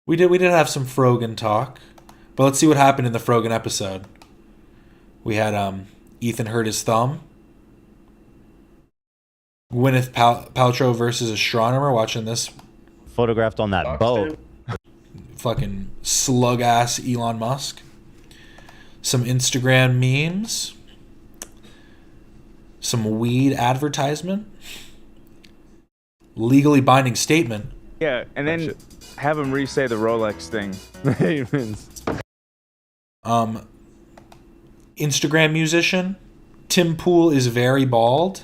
We did have some Frogan talk, but let's see what happened in the Frogan episode. We had Ethan hurt his thumb. Gwyneth Paltrow versus astronomer. Watching this. Photographed on that boat. Fucking slug ass Elon Musk. Some Instagram memes. Some weed advertisement. Legally binding statement. Yeah, and then have him re-say the Rolex thing. Instagram musician. Tim Pool is very bald.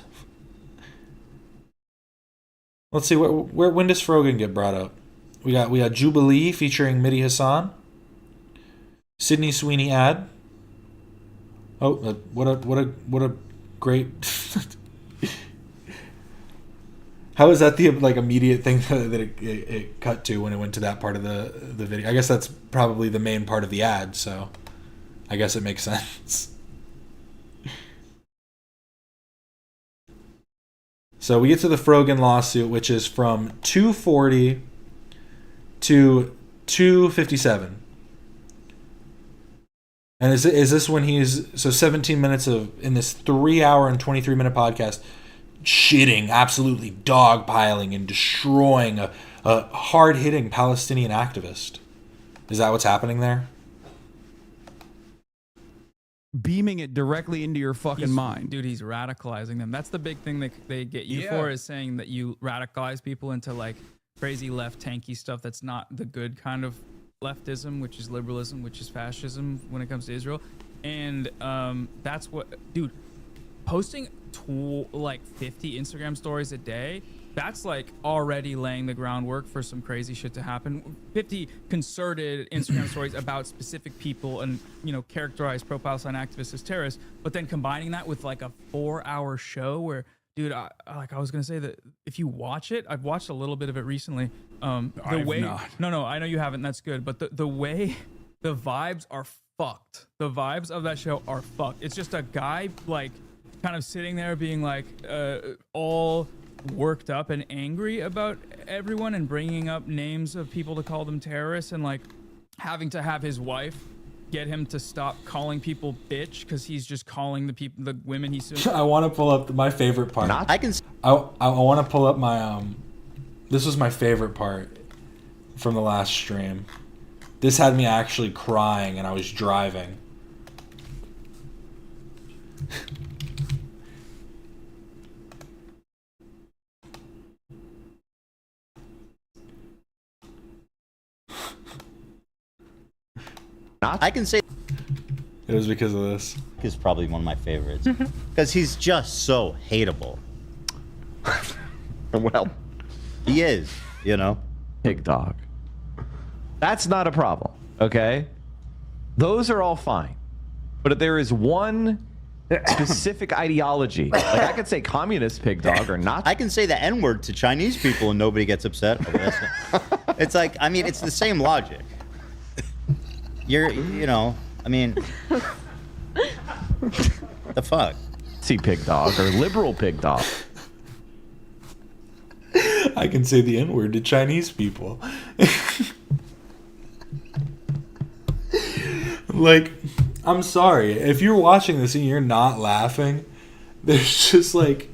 Let's see, when does Frogan get brought up? We got Jubilee featuring Midi Hasan. Sydney Sweeney ad. Oh, what a great. How is that the like immediate thing that it cut to when it went to that part of the video? I guess that's probably the main part of the ad, so I guess it makes sense. So we get to the Frogan lawsuit, which is from 240 to 257. And is this when he's... So 17 minutes in this 3-hour and 23-minute podcast, shitting, absolutely dogpiling and destroying a hard-hitting Palestinian activist. Is that what's happening there? beaming it directly into your fucking mind. Dude, he's radicalizing them. That's the big thing that they get you for, is saying that you radicalize people into like crazy left tanky stuff that's not the good kind of leftism, which is liberalism, which is fascism when it comes to Israel. And that's what, dude, posting like 50 Instagram stories a day, that's like already laying the groundwork for some crazy shit to happen. 50 concerted Instagram stories about specific people and, you know, characterize pro-Palestine activists as terrorists, but then combining that with like a 4-hour show where, dude, I was gonna say that if you watch it, I've watched a little bit of it recently. I've not. No, I know you haven't. That's good. But the way the vibes are fucked. The vibes of that show are fucked. It's just a guy like kind of sitting there being like all worked up and angry about everyone and bringing up names of people to call them terrorists and like having to have his wife get him to stop calling people bitch because he's just calling the women he's suing. I want to pull up my favorite part. I want to pull up my this was my favorite part from the last stream. This had me actually crying and I was driving. I can say it was because of this. He's probably one of my favorites because he's just so hateable. Well, he is, you know. Pig dog. That's not a problem, okay? Those are all fine. But if there is one specific ideology, like I could say communist pig dog or not. I can say the N-word to Chinese people and nobody gets upset over this. It's like, I mean, it's the same logic. You know, I mean, the fuck? See pig dog or liberal pig dog. I can say the N-word to Chinese people. Like, I'm sorry. If you're watching this and you're not laughing, there's just like...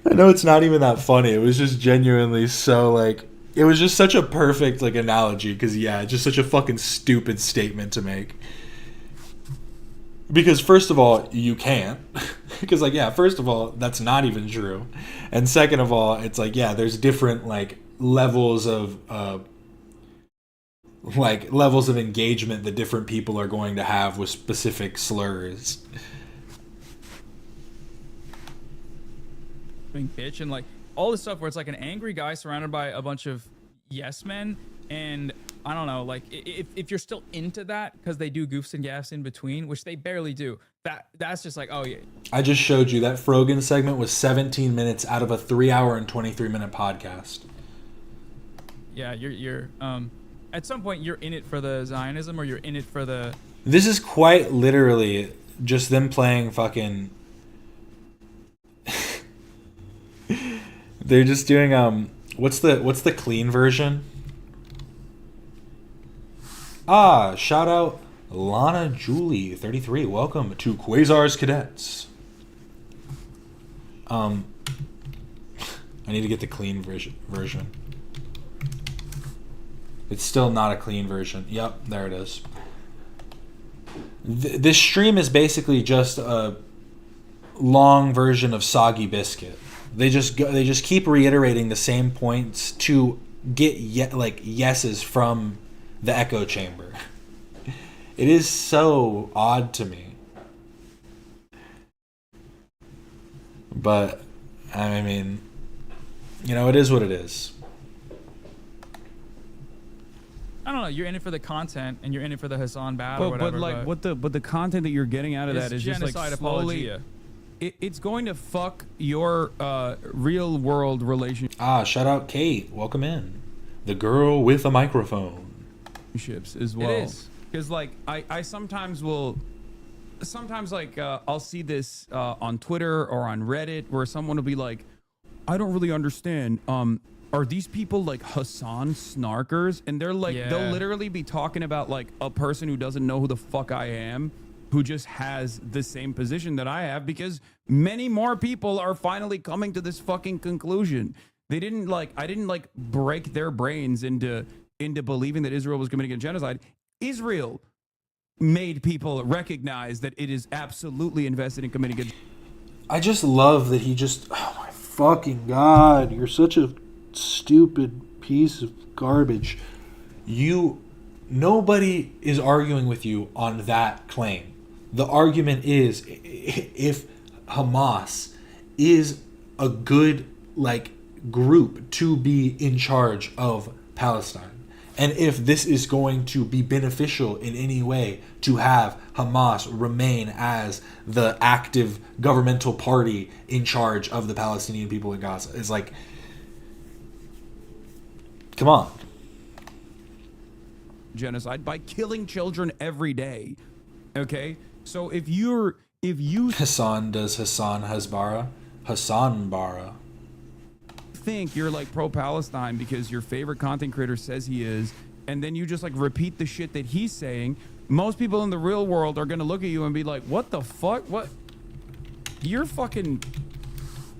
I know it's not even that funny. It was just genuinely so like... It was just such a perfect like analogy because, yeah, it's just such a fucking stupid statement to make. Because first of all, you can't. Because like, yeah, first of all, that's not even true. And second of all, it's like, yeah, there's different like levels of engagement that different people are going to have with specific slurs. Bitch and like all this stuff where it's like an angry guy surrounded by a bunch of yes men, and I don't know, like if you're still into that because they do goofs and gaffs in between, which they barely do, that's just like, oh yeah. I just showed you that Frogan segment was 17 minutes out of a 3-hour and 23-minute podcast. Yeah, you're at some point you're in it for the Zionism or you're in it for the... This is quite literally just them playing fucking... They're just doing what's the clean version? Shout out Lana Julie 33. Welcome to Quasar's Cadets. I need to get the clean version. It's still not a clean version. Yep, there it is. This stream is basically just a long version of Soggy Biscuit. They just keep reiterating the same points to get yeses from the echo chamber. It is so odd to me. But I mean, you know, it is what it is. I don't know. You're in it for the content, and you're in it for the Hasan battle. Or whatever, but the content that you're getting out of that is just like genocide slowly. apologia. It's going to fuck your real world relationship. Shout out Kate. Welcome in. The girl with a microphone. Relationships as well. It is. Because like I sometimes will, like I'll see this on Twitter or on Reddit where someone will be like, I don't really understand. Are these people like Hasan snarkers? And they're like, they'll literally be talking about like a person who doesn't know who the fuck I am, who just has the same position that I have, because many more people are finally coming to this fucking conclusion. They didn't like. I didn't like break their brains into believing that Israel was committing a genocide. Israel made people recognize that it is absolutely invested in committing a. I just love that he just. Oh my fucking god! You're such a stupid piece of garbage. Nobody is arguing with you on that claim. The argument is if Hamas is a good group to be in charge of Palestine, and if this is going to be beneficial in any way to have Hamas remain as the active governmental party in charge of the Palestinian people in Gaza, it's like, come on. Genocide by killing children every day. Okay, so if you Hasan Bara think you're like pro-Palestine because your favorite content creator says he is, and then you just like repeat the shit that he's saying, most people in the real world are gonna look at you and be like, what the fuck? What? You're fucking,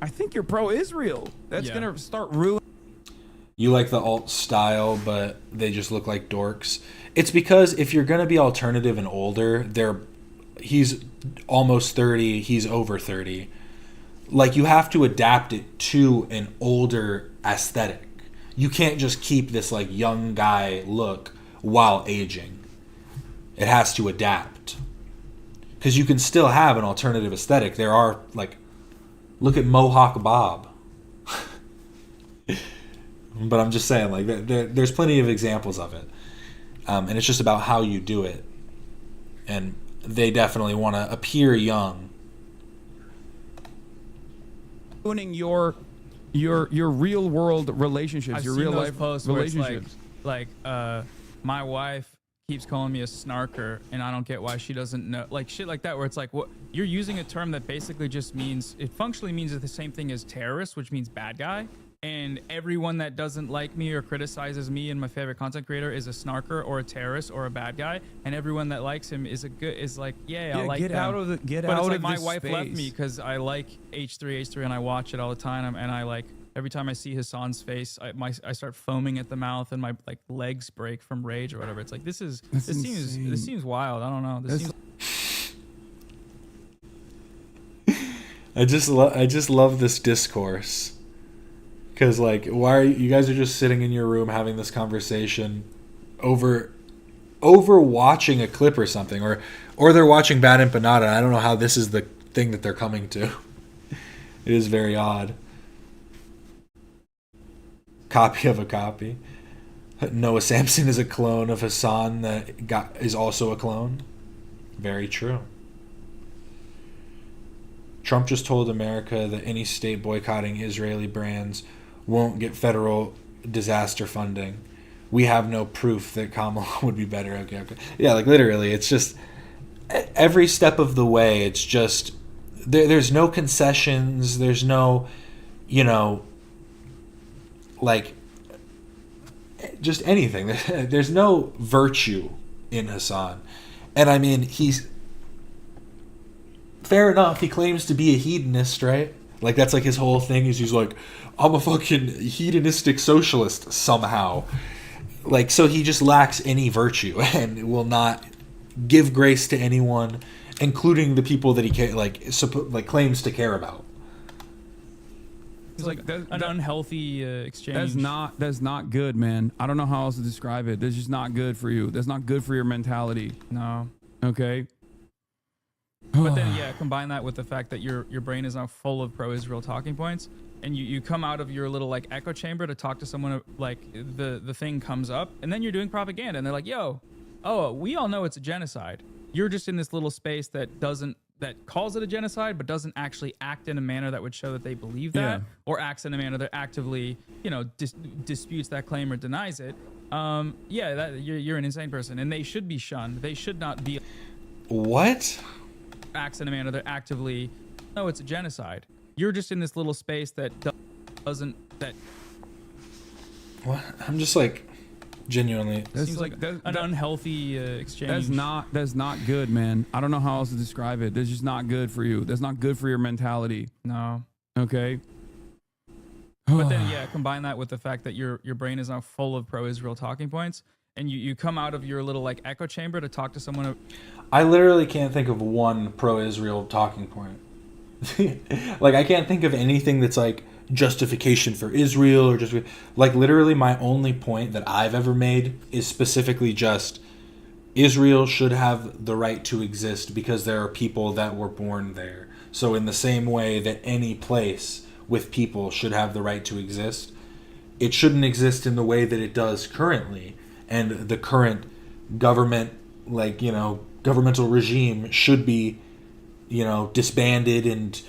I think you're pro-Israel. That's gonna start ruining. You like the alt style, but they just look like dorks. It's because if you're gonna be alternative and older, he's almost 30, he's over 30. Like, you have to adapt it to an older aesthetic. You can't just keep this like young guy look while aging. It has to adapt. Because you can still have an alternative aesthetic. There are look at Mohawk Bob. But I'm just saying, there's plenty of examples of it. And it's just about how you do it. And they definitely want to appear young. Ruining your real world relationships, your real life posts relationships. Where it's my wife keeps calling me a snarker, and I don't get why she doesn't know, shit like that, where it's like, what, you're using a term that basically just means, it functionally means the same thing as terrorist, which means bad guy. And everyone that doesn't like me or criticizes me and my favorite content creator is a snarker or a terrorist or a bad guy, and everyone that likes him is I like get them. out of the get but out it's like of my this wife left space. me because I like H3 and I watch it all the time, and I every time I see Hasan's face, I start foaming at the mouth and my legs break from rage or whatever. It's like this seems wild. I don't know. I just love this discourse. Because, why are you guys are just sitting in your room having this conversation over watching a clip or something, or they're watching Bad Empanada. I don't know how this is the thing that they're coming to. It is very odd. Copy of a copy. Noah Samson is a clone of Hasan that is also a clone. Very true. Trump just told America that any state boycotting Israeli brands won't get federal disaster funding. We have no proof that Kamala would be better. Okay. Yeah, literally, it's just every step of the way. It's just there's no concessions. There's no, just anything. There's no virtue in Hasan, and I mean he's fair enough. He claims to be a hedonist, right? That's his whole thing. Is he's like, I'm a fucking hedonistic socialist somehow. So he just lacks any virtue and will not give grace to anyone, including the people that he claims to care about. It's an unhealthy exchange. That's not good, man. I don't know how else to describe it. That's just not good for you. That's not good for your mentality. No. Okay. But then, combine that with the fact that your brain is now full of pro-Israel talking points, and you come out of your little echo chamber to talk to someone, the thing comes up, and then you're doing propaganda, and they're like, we all know it's a genocide. You're just in this little space that calls it a genocide, but doesn't actually act in a manner that would show that they believe that, or acts in a manner that actively, disputes that claim or denies it. You're an insane person, and they should be shunned. They should not be. What? Acts in a manner that actively, no, it's a genocide. You're just in this little space that doesn't. What? I'm just genuinely. Seems like an unhealthy exchange. That's not good, man. I don't know how else to describe it. That's just not good for you. That's not good for your mentality. No. Okay. But then, yeah, combine that with the fact that your brain is now full of pro-Israel talking points, and you come out of your little like echo chamber to talk to someone. I literally can't think of one pro-Israel talking point. Like, I can't think of anything that's like justification for Israel or just like literally my only point that I've ever made is specifically just Israel should have the right to exist because there are people that were born there. So in the same way that any place with people should have the right to exist, it shouldn't exist in the way that it does currently, and the current government, like, you know, governmental regime should be, you know, disbanded and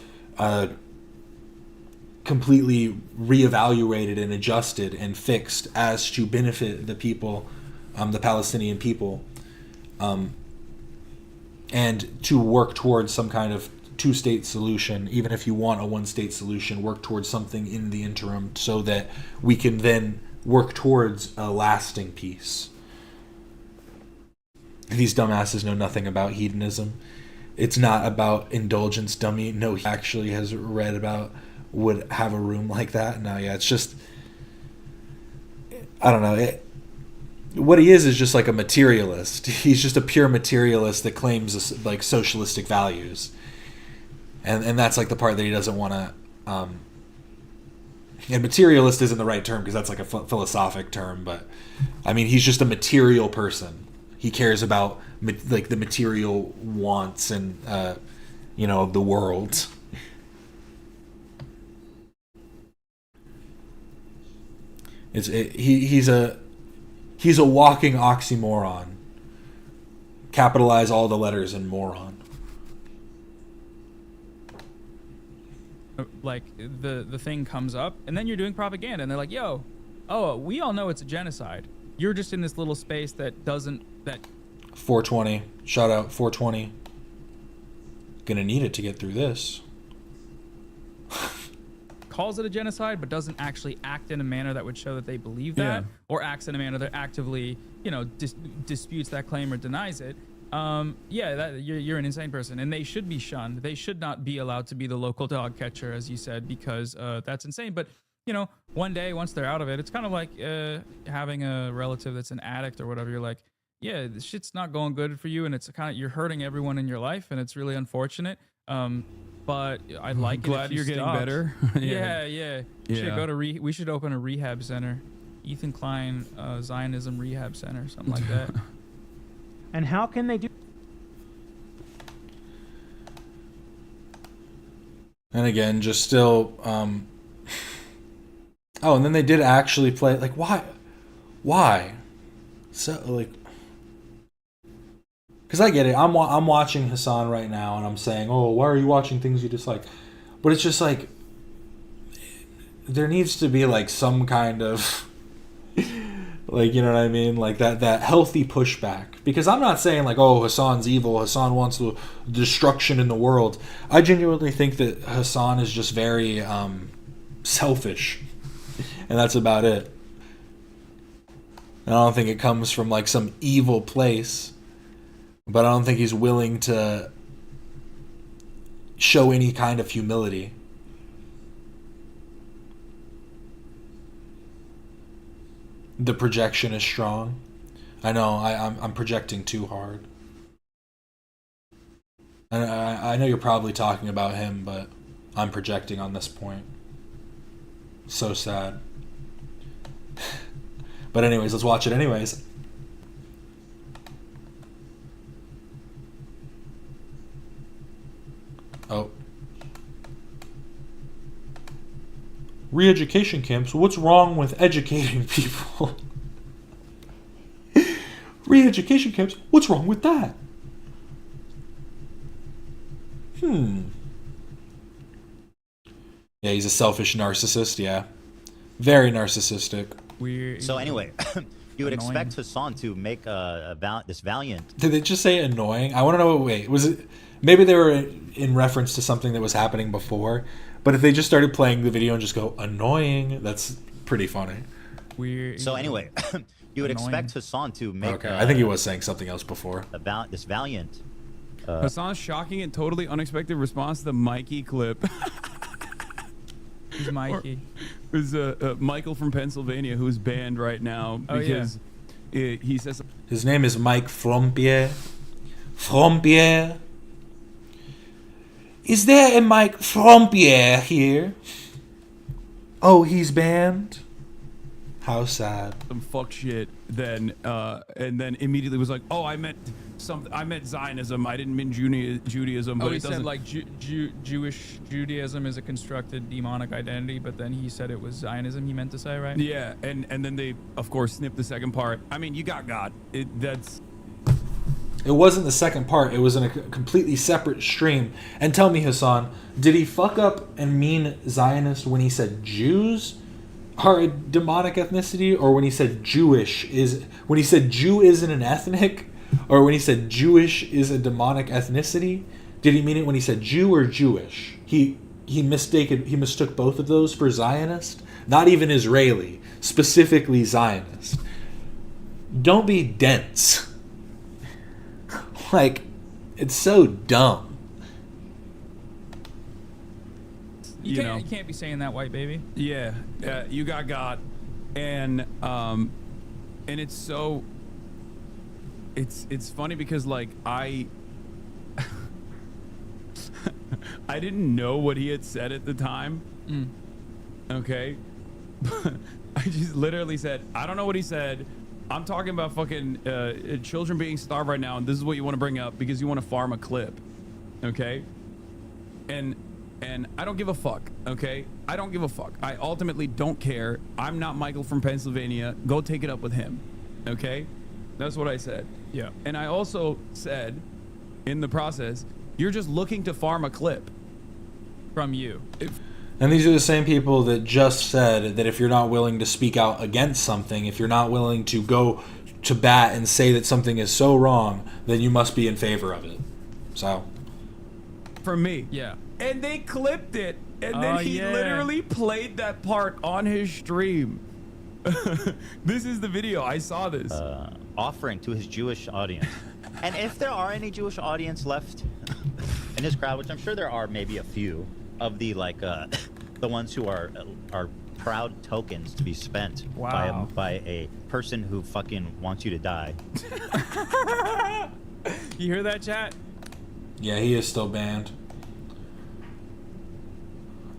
completely reevaluated and adjusted and fixed as to benefit the people, the Palestinian people, and to work towards some kind of two-state solution. Even if you want a one-state solution, work towards something in the interim so that we can then work towards a lasting peace. These dumbasses know nothing about hedonism. It's not about indulgence, dummy. No, he actually has read about would have a room like that. No, yeah, it's just, I don't know. What he is just like a materialist. He's just a pure materialist that claims like socialistic values. And that's like the part that he doesn't want to. And materialist isn't the right term because that's like a philosophic term, but I mean, he's just a material person. He cares about like the material wants and you know, the world. He's a walking oxymoron. Capitalize all the letters in moron. Like the thing comes up, and then you're doing propaganda, and they're like, "Yo, oh, we all know it's a genocide. You're just in this little space that doesn't 420. Shout out 420. Gonna need it to get through this." calls it a genocide, but doesn't actually act in a manner that would show that they believe that, or acts in a manner that actively, you know, disputes that claim or denies it. You're an insane person, and they should be shunned. They should not be allowed to be the local dog catcher, as you said, because that's insane. But you know, one day once they're out of it, it's kind of like having a relative that's an addict or whatever. You're like, yeah, this shit's not going good for you, and it's kind of, you're hurting everyone in your life, and it's really unfortunate. But I'd like glad you're getting better. Yeah. We should open a rehab center, Ethan Klein Zionism Rehab Center, something like that. And how can they do? And again, just still. Oh, and then they did actually play. Like, why? So like, because I get it. I'm watching Hasan right now, and I'm saying, oh, why are you watching things you dislike? But it's just like, there needs to be like some kind of, like, you know what I mean? Like that healthy pushback. Because I'm not saying like, oh, Hasan's evil. Hasan wants the destruction in the world. I genuinely think that Hasan is just very selfish. And that's about it. And I don't think it comes from like some evil place. But I don't think he's willing to show any kind of humility. The projection is strong. I know I'm projecting too hard. I know you're probably talking about him, but I'm projecting on this point. So sad. But anyways, let's watch it anyways. Oh. Re-education camps? What's wrong with educating people? Re-education camps? What's wrong with that? Yeah, he's a selfish narcissist, yeah. Very narcissistic. Weird. So anyway, you would expect Hasan to make this valiant. Did they just say annoying? I want to know, wait, was it... Maybe they were in reference to something that was happening before, but if they just started playing the video and just go, annoying, that's pretty funny. Weird. So anyway, you would expect Hasan to make... Okay, I think he was saying something else before. This valiant... Hasan's shocking and totally unexpected response to the Mikey clip. He's Mikey. There's Michael from Pennsylvania who's banned right now because he says his name is Mike Frompier. Frompier. Is there a Mike Frompier here? Oh, he's banned? How sad. some fuck shit, then and then immediately was like, oh, I meant something. I meant Zionism. I didn't mean Judaism. But Oh, he it doesn't. said like Jewish Judaism is a constructed demonic identity, but then he said it was Zionism he meant to say, right? Yeah, and then they of course snipped the second part. I mean, you got God. It wasn't the second part. It was in a completely separate stream. And tell me, Hasan, did he fuck up and mean Zionist when he said Jews are a demonic ethnicity, or when he said Jewish is when he said Jew isn't an ethnic, or when he said Jewish is a demonic ethnicity? Did he mean it when he said Jew or Jewish? He mistook both of those for Zionist, not even Israeli, specifically Zionist. Don't be dense. Like, it's so dumb. You can't be saying that, white baby. Yeah, you got God, and it's so. It's funny because like I didn't know what he had said at the time. Okay, I just literally said I don't know what he said. I'm talking about fucking children being starved right now, and this is what you want to bring up because you want to farm a clip, okay? And I don't give a fuck, okay? I don't give a fuck. I ultimately don't care. I'm not Michael from Pennsylvania. Go take it up with him, okay? That's what I said. Yeah. And I also said, in the process, you're just looking to farm a clip from you. And these are the same people that just said that if you're not willing to speak out against something, if you're not willing to go to bat and say that something is so wrong, then you must be in favor of it. So. For me. Yeah. And they clipped it. And then he literally played that part on his stream. This is the video. I saw this. Offering to his Jewish audience. And if there are any Jewish audience left in his crowd, which I'm sure there are maybe a few, of the like the ones who are proud tokens to be spent by a person who fucking wants you to die. You hear that, chat? Yeah, he is still banned.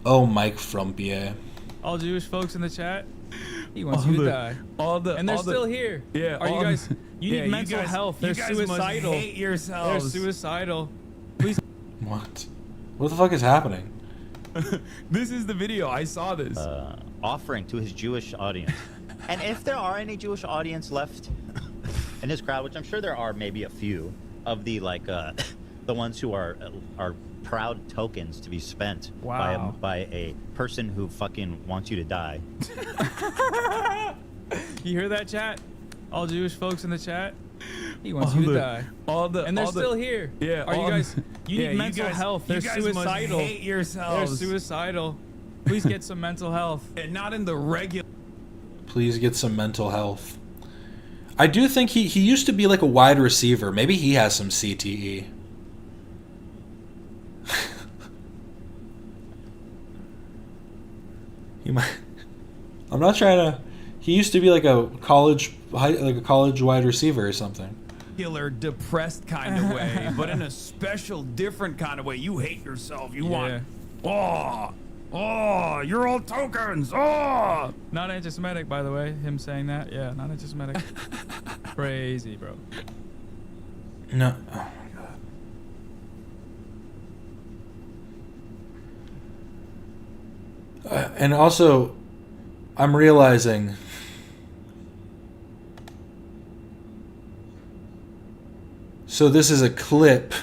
Oh, Mike Frompier. All Jewish folks in the chat. He wants you to die. And they're still here. Yeah. Are you guys? You need mental health. They're you guys suicidal. Must hate yourselves. They're suicidal. Please. What? What the fuck is happening? This is the video. I saw this. Offering to his Jewish audience. And if there are any Jewish audience left in his crowd, which I'm sure there are maybe a few, of the like the ones who are proud tokens to be spent by a person who fucking wants you to die. You hear that, chat? All Jewish folks in the chat. He wants you to die. And they're still here. Yeah. Are you guys? You need mental health. They're you guys suicidal. Must hate yourselves. They're suicidal. Please get some mental health. And not in the regular. Please get some mental health. I do think he used to be like a wide receiver. Maybe he has some CTE. He might. I'm not trying to. He used to be like a college wide receiver or something. Depressed kind of way, but in a special, different kind of way. You hate yourself. You want. Oh, you're all tokens. Oh. Not anti-Semitic, by the way. Him saying that. Yeah, not anti-Semitic. Crazy, bro. No. And also, I'm realizing so this is a clip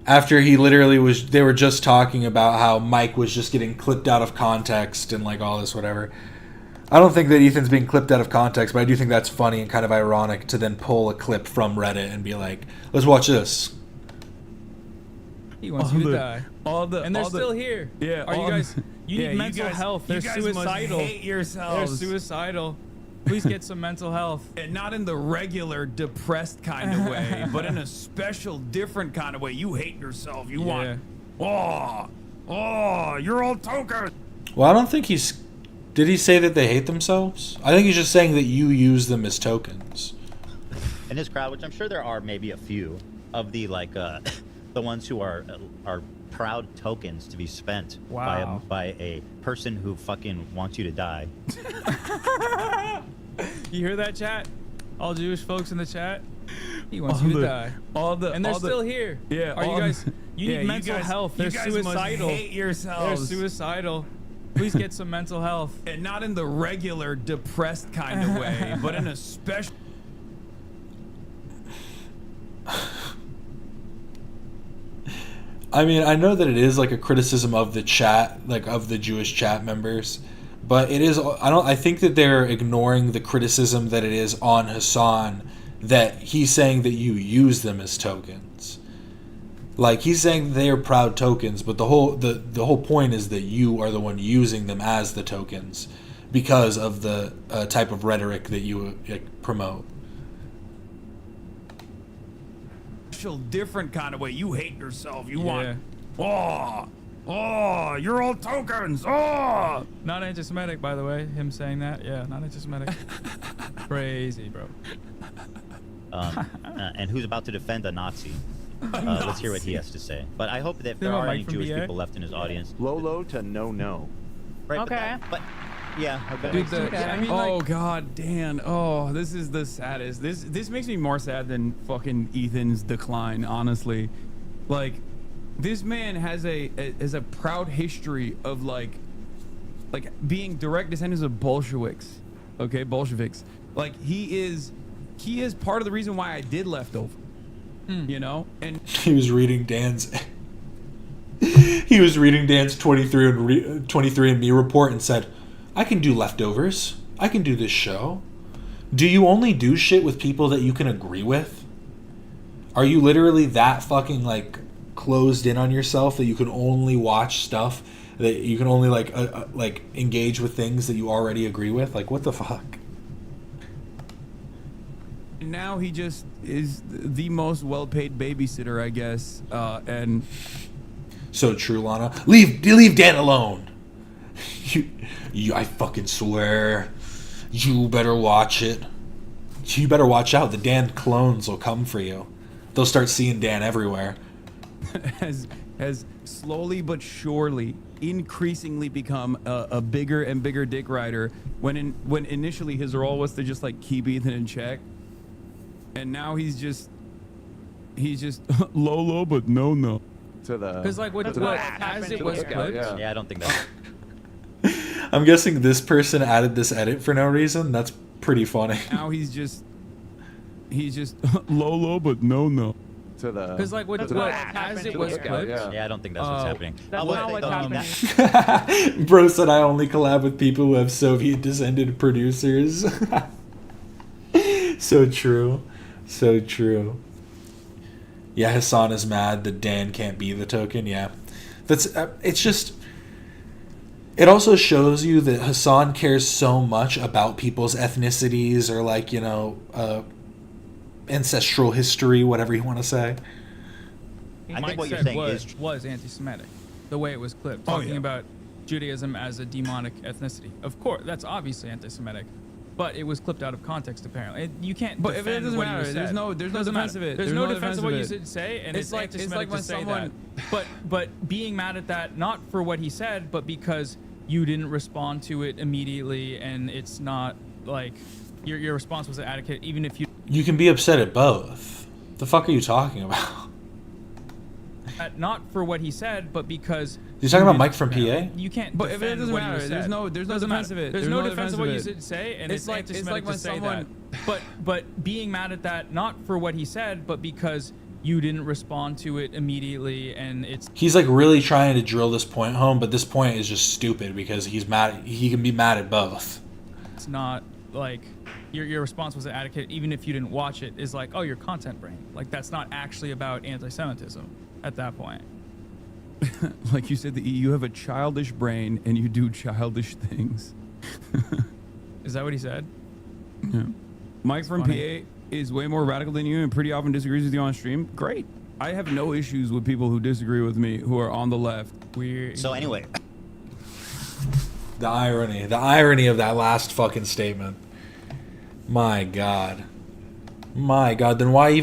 after he literally was, they were just talking about how Mike was just getting clipped out of context and like all this whatever. I don't think that Ethan's being clipped out of context, but I do think that's funny and kind of ironic to then pull a clip from Reddit and be like, let's watch this. He wants you to die. And they're still here. Yeah. Are you guys? You need mental health. They're you guys suicidal. Must hate yourselves. They're suicidal. Please get some mental health. And not in the regular depressed kind of way, but in a special, different kind of way. You hate yourself. You want. Oh, you're all tokens. Well, I don't think he's. Did he say that they hate themselves? I think he's just saying that you use them as tokens. In his crowd, which I'm sure there are maybe a few of the like the ones who are proud tokens to be spent by a person who fucking wants you to die. You hear that, chat? All Jewish folks in the chat. He wants you to die. And they're still here. Yeah. Are you guys? You need mental health. They're suicidal. Hate yourselves. They're suicidal. Please get some mental health. And not in the regular depressed kind of way, but in a special. I mean, I know that it is like a criticism of the chat, like of the Jewish chat members, but it is. I think that they're ignoring the criticism that it is on Hasan, that he's saying that you use them as tokens. Like, he's saying they are proud tokens, but the whole point is that you are the one using them as the tokens because of the type of rhetoric that you promote. Different kind of way. You hate yourself. You want. Oh, you're all tokens. Oh, not anti-Semitic, by the way. Him saying that, yeah, not anti-Semitic. Crazy, bro. And who's about to defend a Nazi? Let's hear what he has to say. But I hope that if there are any Jewish people left in his audience. Lolo to no. Right, okay. But yeah, okay. Dude, I mean, God, Dan. Oh, this is the saddest. This makes me more sad than fucking Ethan's decline, honestly. Like, this man has a proud history of like being direct descendants of Bolsheviks. Okay, Bolsheviks. Like, he is part of the reason why I did Leftover. You know, and he was reading Dan's 23andMe report and said, I can do Leftovers. I can do this show. Do you only do shit with people that you can agree with? Are you literally that fucking like closed in on yourself that you can only watch stuff that you can only like engage with things that you already agree with? Like, what the fuck? Now he just is the most well-paid babysitter, I guess, and so true, Lana. Leave Dan alone. I fucking swear. You better watch it. You better watch out. The Dan clones will come for you. They'll start seeing Dan everywhere. has slowly but surely, increasingly become a bigger and bigger dick rider. When initially his role was to just like keep Ethan in check. And now he's just Lolo, but no. To the because like what as it was clipped. Yeah, I don't think that. I'm guessing this person added this edit for no reason. That's pretty funny. Now he's just Lolo, but no. To the because like what as it was clipped. Yeah, I don't think that's what's happening. That's not what's happening. Bro said I only collab with people who have Soviet descended producers. So true. So true. Yeah, Hasan is mad that Dan can't be the token. Yeah, that's it's just. It also shows you that Hasan cares so much about people's ethnicities or like ancestral history, whatever you want to say. I think what you're saying was anti-Semitic, the way it was clipped, talking about Judaism as a demonic ethnicity. Of course, that's obviously anti-Semitic. But it was clipped out of context, apparently. You can't defend if it doesn't what matter, you said. there's no defense of it. There's no defense of what you say, and it's like when someone. But being mad at that, not for what he said, but because you didn't respond to it immediately, and it's not like your response was adequate, even if you. You can be upset at both. The fuck are you talking about? Not for what he said, but because. You're talking about Mike from PA? You can't. But if it doesn't matter, there's no defense of it. There's no defense of what you say, and it's like when someone. But being mad at that, not for what he said, but because you didn't respond to it immediately, and it's. He's like really trying to drill this point home, but this point is just stupid because he's mad. He can be mad at both. It's not like your response was adequate, even if you didn't watch it. Is like, oh, you're content brain. Like that's not actually about anti-Semitism at that point. Like you said, you have a childish brain and you do childish things. Is that what he said? Yeah. Mike from PA is way more radical than you and pretty often disagrees with you on stream. Great. I have no issues with people who disagree with me who are on the left. So anyway. The irony of that last fucking statement. My God. Then why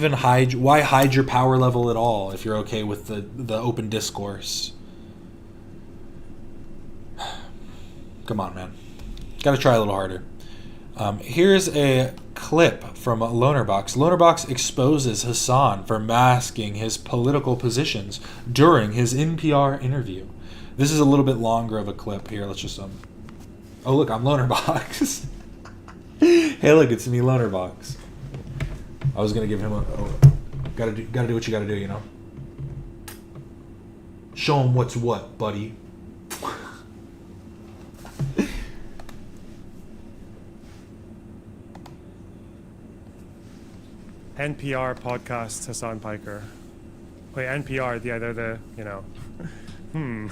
hide your power level at all if you're okay with the open discourse? Come on, man. Gotta try a little harder. Here's a clip from LonerBox. LonerBox exposes Hasan for masking his political positions during his NPR interview. This is a little bit longer of a clip. Here, let's just Oh, look, I'm LonerBox. Hey, look, it's me, LonerBox. I was gonna give him gotta do what you gotta do, you know. Show him what's what, buddy. NPR podcast Hasan Piker. Wait, NPR, yeah, they're the, you know. In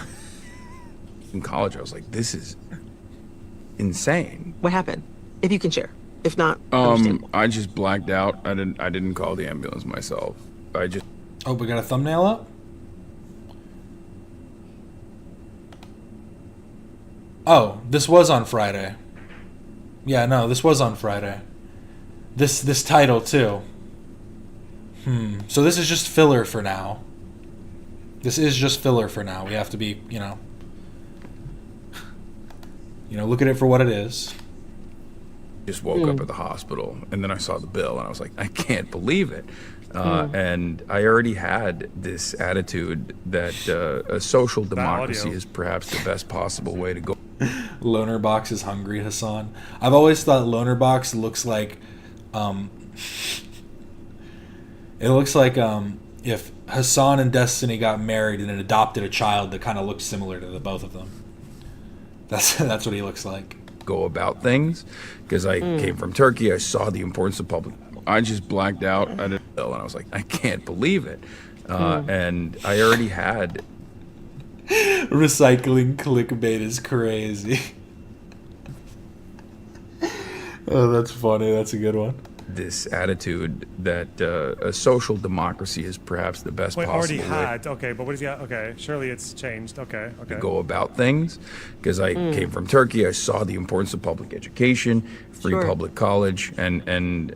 college, I was like, this is insane. What happened? If you can share. If not, I just blacked out. I didn't call the ambulance myself. Oh, we got a thumbnail up? Oh, this was on Friday. Yeah, no, this was on Friday. This title too. So this is just filler for now. This is just filler for now. We have to be, you know, look at it for what it is. Just woke up at the hospital, and then I saw the bill, and I was like, I can't believe it. And I already had this attitude that a social democracy is perhaps the best possible way to go. LonerBox is hungry, Hasan. I've always thought LonerBox looks like, it looks like if Hasan and Destiny got married and then adopted a child that kind of looks similar to the both of them. That's what he looks like. Go about things, because I came from Turkey. I saw the importance of public. I just blacked out. I didn't, and I was like, I can't believe it. And I already had. Recycling clickbait is crazy. Oh, that's funny. That's a good one. This attitude that a social democracy is perhaps the best possible already way. had. Okay, but what is he? Okay, surely it's changed. Okay. To go about things, because I came from Turkey. I saw the importance of public education, free public college, and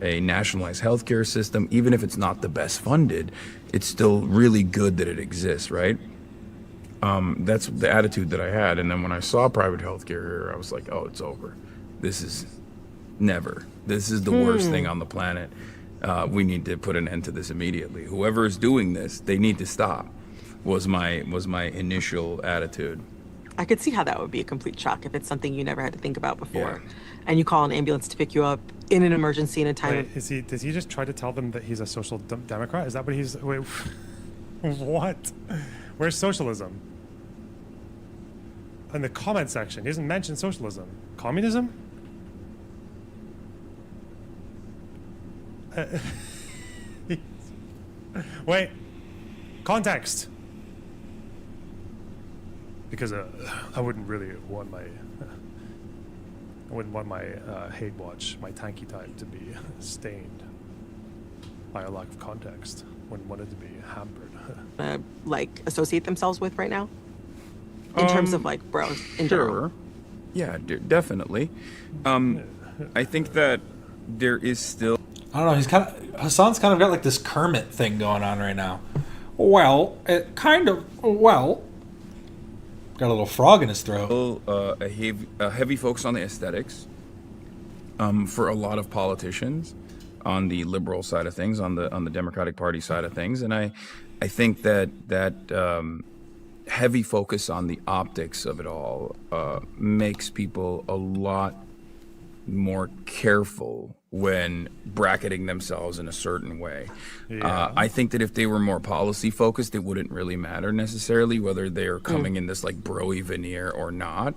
a nationalized healthcare system. Even if it's not the best funded, it's still really good that it exists, right? That's the attitude that I had. And then when I saw private healthcare here, I was like, oh, it's over. This is never. This is the worst thing on the planet. We need to put an end to this immediately. Whoever is doing this, they need to stop. Was my initial attitude. I could see how that would be a complete shock if it's something you never had to think about before, and you call an ambulance to pick you up in an emergency in a time. Wait, does he just try to tell them that he's a social democrat? Is that what he's? Wait, what? Where's socialism? In the comment section, he doesn't mention socialism. Communism? Wait, context. Because I wouldn't really want my hate watch, my tanky type, to be stained by a lack of context. Wouldn't want it to be hampered. Like associate themselves with right now, in terms of like bros in general. Yeah, definitely. I think that there is still. I don't know. Hasan's kind of got like this Kermit thing going on right now. Well, it kind of. Got a little frog in his throat. A heavy focus on the aesthetics. For a lot of politicians, on the liberal side of things, on the Democratic Party side of things, and I think that heavy focus on the optics of it all makes people a lot more careful when bracketing themselves in a certain way. I think that if they were more policy focused, it wouldn't really matter necessarily whether they're coming in this like broy veneer or not.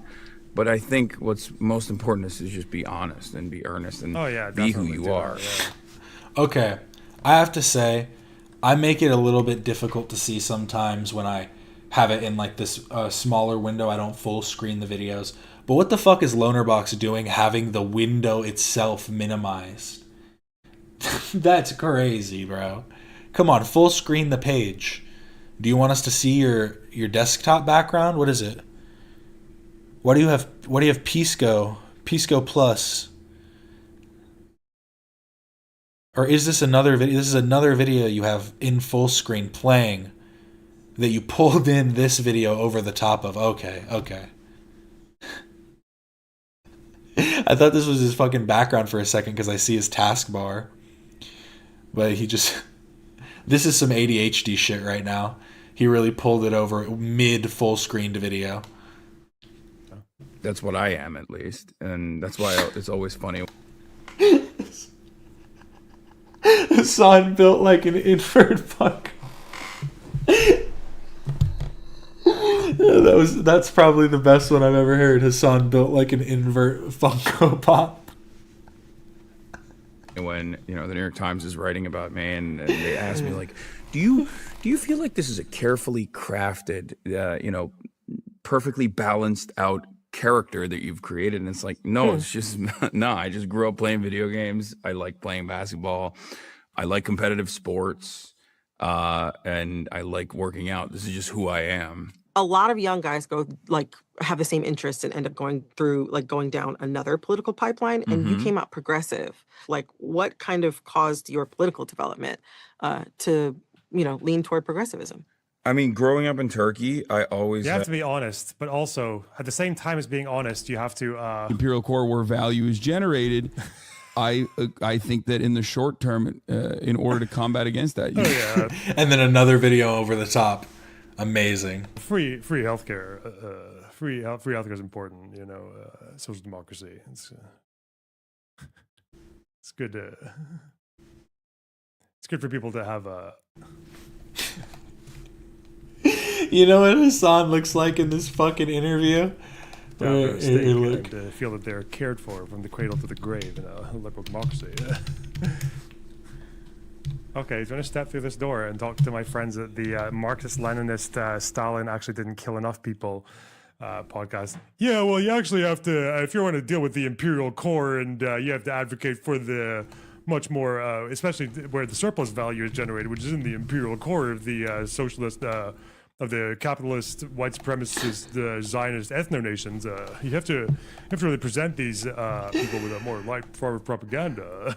But I think what's most important is to just be honest and be earnest and be who you are. Okay, I have to say, I make it a little bit difficult to see sometimes when I have it in like this smaller window. I don't full screen the videos. But what the fuck is LonerBox doing having the window itself minimized? That's crazy, bro. Come on, full screen the page. Do you want us to see your desktop background? What is it? Why do you have Pisco Plus? Or is this another video? This is another video you have in full screen playing that you pulled in this video over the top of. Okay. I thought this was his fucking background for a second because I see his taskbar. But he just... This is some ADHD shit right now. He really pulled it over mid full screened video. That's what I am, at least. And that's why it's always funny. Hasan built like an invert Funko. That's probably the best one I've ever heard. Hasan built like an invert Funko Pop. When the New York Times is writing about me, and they ask me like, do you feel like this is a carefully crafted, perfectly balanced out character that you've created? And it's like, no, it's just no. I just grew up playing video games. I like playing basketball. I like competitive sports, and I like working out. This is just who I am. A lot of young guys have the same interests and end up going down another political pipeline. And you came out progressive. Like, what kind of caused your political development to lean toward progressivism? I mean, growing up in Turkey, I always You have to be honest, but also at the same time as being honest, you have to. Imperial core where value is generated. I think that in the short term, in order to combat against that, And then another video over the top. Amazing. Free healthcare. Free healthcare is important. Social democracy. It's good to. It's good for people to have a. You know what Hasan looks like in this fucking interview? And to feel that they're cared for from the cradle to the grave in a liberal democracy. Okay, so I'm going to step through this door and talk to my friends at the Marxist-Leninist Stalin actually didn't kill enough people podcast. Yeah, well, you actually have to, if you want to deal with the imperial core, and you have to advocate for the much more, especially where the surplus value is generated, which is in the imperial core of the socialist, of the capitalist, white supremacist, Zionist ethno-nations. You have to really present these people with a more light form of propaganda.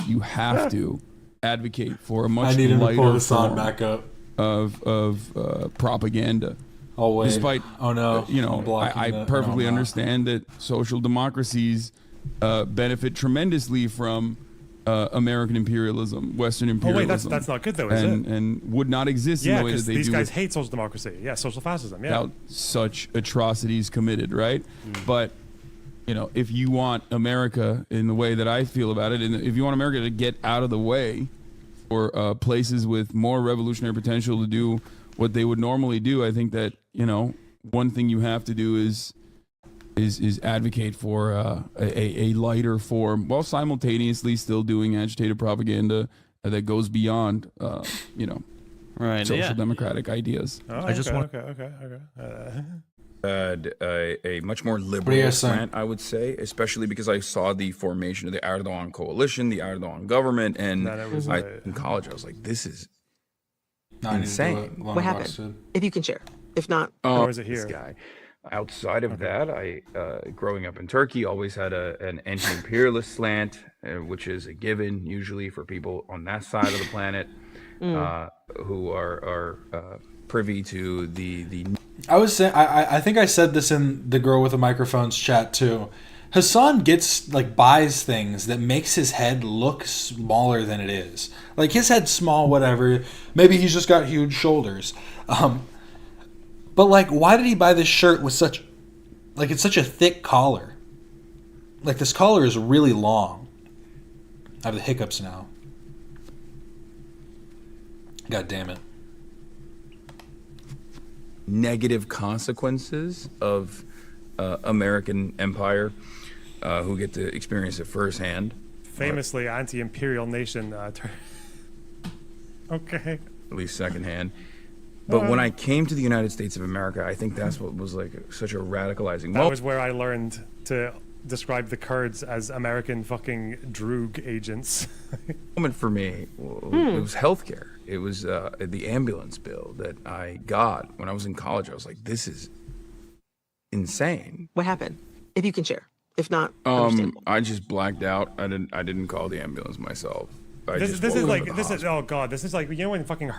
You have to advocate for a much lighter form back up of propaganda. Oh wait! Despite I perfectly understand that social democracies benefit tremendously from American imperialism, Western imperialism. Oh wait, that's not good though, is it? And would not exist in the way that they do. These guys hate social democracy. Yeah, social fascism. Yeah, without such atrocities committed, right? But if you want America in the way that I feel about it, and if you want America to get out of the way for places with more revolutionary potential to do what they would normally do, I think that one thing you have to do is advocate for a lighter form, while simultaneously still doing agitated propaganda that goes beyond right, social democratic ideas. Oh, I just want okay. Had a much more liberal slant, I would say, especially because I saw the formation of the Erdogan coalition, the Erdogan government, and in college I was like, this is insane. What happened? If you can share. If not, or is it here? This guy. Outside of that, I growing up in Turkey always had an anti-imperialist slant, which is a given usually for people on that side of the planet who are privy to the. I was saying, I think I said this in the Girl with the Microphones chat too. Hasan buys things that makes his head look smaller than it is. Like his head's small, whatever. Maybe he's just got huge shoulders. But why did he buy this shirt with it's such a thick collar? Like this collar is really long. I have the hiccups now. God damn it. Negative consequences of American empire, who get to experience it firsthand. Famously anti-imperial nation. Okay. At least secondhand. But when I came to the United States of America, I think that's what was such a radicalizing moment. That was where I learned to describe the Kurds as American fucking droog agents. Moment for me, it was healthcare. It was the ambulance bill that I got when I was in college. I was like, this is insane. What happened? If you can share. If not, I just blacked out. I didn't call the ambulance myself. This is like when fucking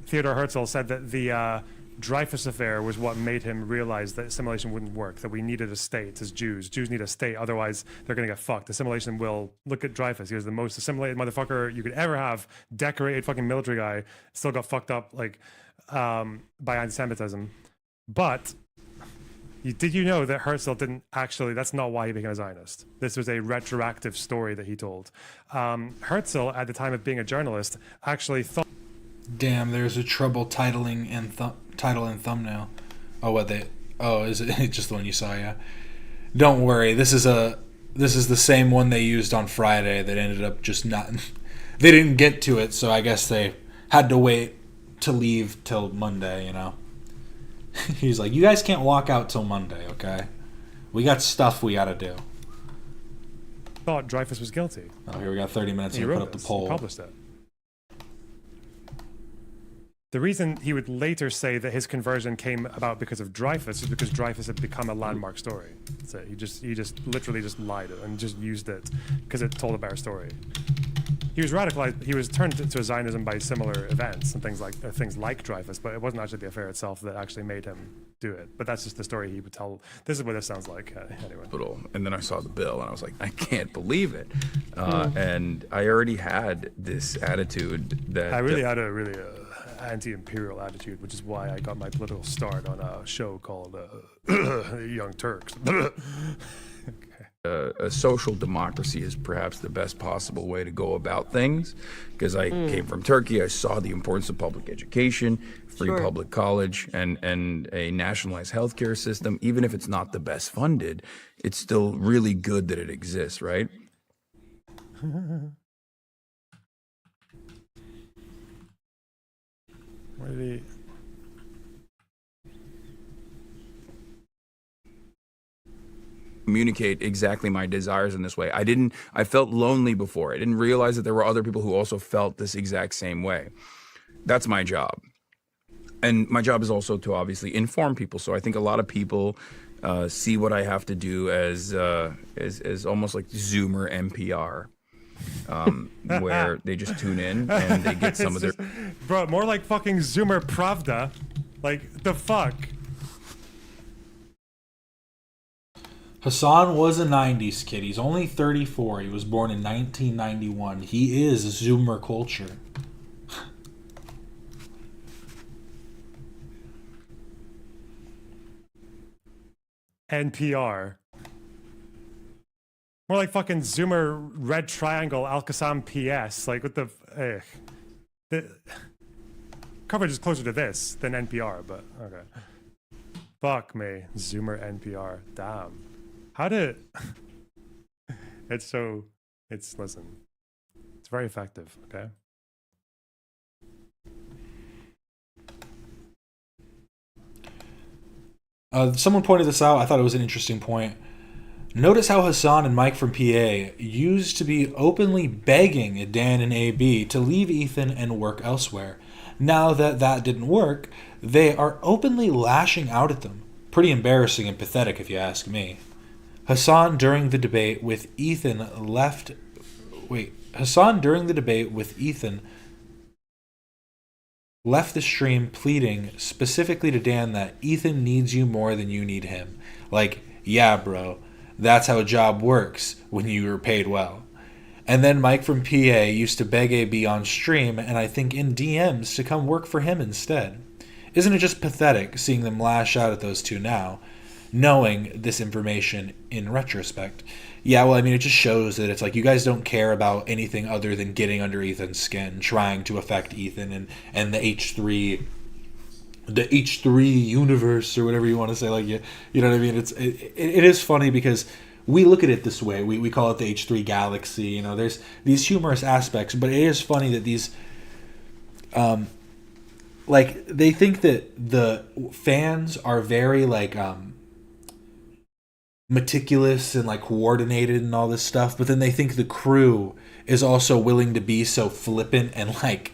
Theodore Herzl said that the Dreyfus affair was what made him realize that assimilation wouldn't work, that we needed a state as Jews. Jews need a state, otherwise they're going to get fucked. Assimilation will... Look at Dreyfus. He was the most assimilated motherfucker you could ever have. Decorated fucking military guy. Still got fucked up like by anti-Semitism. But did you know that Herzl didn't actually... That's not why he became a Zionist. This was a retroactive story that he told. Herzl, at the time of being a journalist, actually thought... Damn, there's a trouble titling and title and thumbnail. Is it just the one you saw? Yeah. Don't worry. This is the same one they used on Friday that ended up just not. They didn't get to it, so I guess they had to wait to leave till Monday. You know. He's like, you guys can't walk out till Monday, okay? We got stuff we gotta do. Thought Dreyfus was guilty. Oh, here we got 30 minutes to put up the poll. He published it. The reason he would later say that his conversion came about because of Dreyfus is because Dreyfus had become a landmark story. So he just literally just lied and just used it because it told a better story. He was radicalized. He was turned to Zionism by similar events and things like Dreyfus, but it wasn't actually the affair itself that actually made him do it. But that's just the story he would tell. This is what this sounds like anyway. And then I saw the bill and I was like, I can't believe it. And I already had this attitude that I really had a really anti-imperial attitude, which is why I got my political start on a show called Young Turks. A social democracy is perhaps the best possible way to go about things, because I came from Turkey. I saw the importance of public education, free public college, and a nationalized healthcare system. Even if it's not the best funded, it's still really good that it exists, right? Where did he... Communicate exactly my desires in this way. I felt lonely before. I didn't realize that there were other people who also felt this exact same way. That's my job. And my job is also to obviously inform people. So I think a lot of people see what I have to do as almost like Zoomer NPR. Where they just tune in and they get some of their... Bro, more like fucking Zoomer Pravda. Like, the fuck? Hasan was a 90s kid. He's only 34. He was born in 1991. He is Zoomer culture. NPR. More like fucking Zoomer Red Triangle Al-Qassam PS. Like, what the... The coverage is closer to this than NPR, but okay. Fuck me. Zoomer NPR. Damn. How did... Listen. It's very effective, okay? Someone pointed this out. I thought it was an interesting point. Notice how Hasan and Mike from PA used to be openly begging Dan and AB to leave Ethan and work elsewhere. Now that didn't work, they are openly lashing out at them. Pretty embarrassing and pathetic if you ask me. Hasan during the debate with Ethan left the stream pleading specifically to Dan that Ethan needs you more than you need him. Like, yeah, bro. That's how a job works when you are paid well. And then Mike from PA used to beg AB on stream, and I think in DMs, to come work for him instead. Isn't it just pathetic seeing them lash out at those two now, knowing this information in retrospect? Yeah, well, I mean, it just shows that it's like you guys don't care about anything other than getting under Ethan's skin, trying to affect Ethan and the H3 universe, or whatever you want to say. Like, you know what I mean? It is funny because we look at it this way. We call it the H3 galaxy. You know, there's these humorous aspects, but it is funny that these like, they think that the fans are very like meticulous and like coordinated and all this stuff, but then they think the crew is also willing to be so flippant and like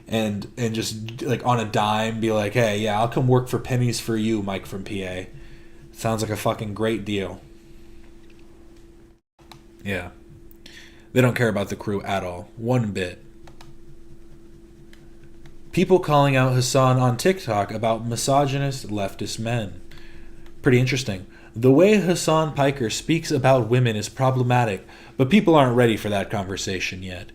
and just like on a dime be like, hey, yeah, I'll come work for pennies for you, Mike from PA. Sounds like a fucking great deal. Yeah. They don't care about the crew at all. One bit. People calling out Hasan on TikTok about misogynist leftist men. Pretty interesting. The way Hasan Piker speaks about women is problematic, but people aren't ready for that conversation yet.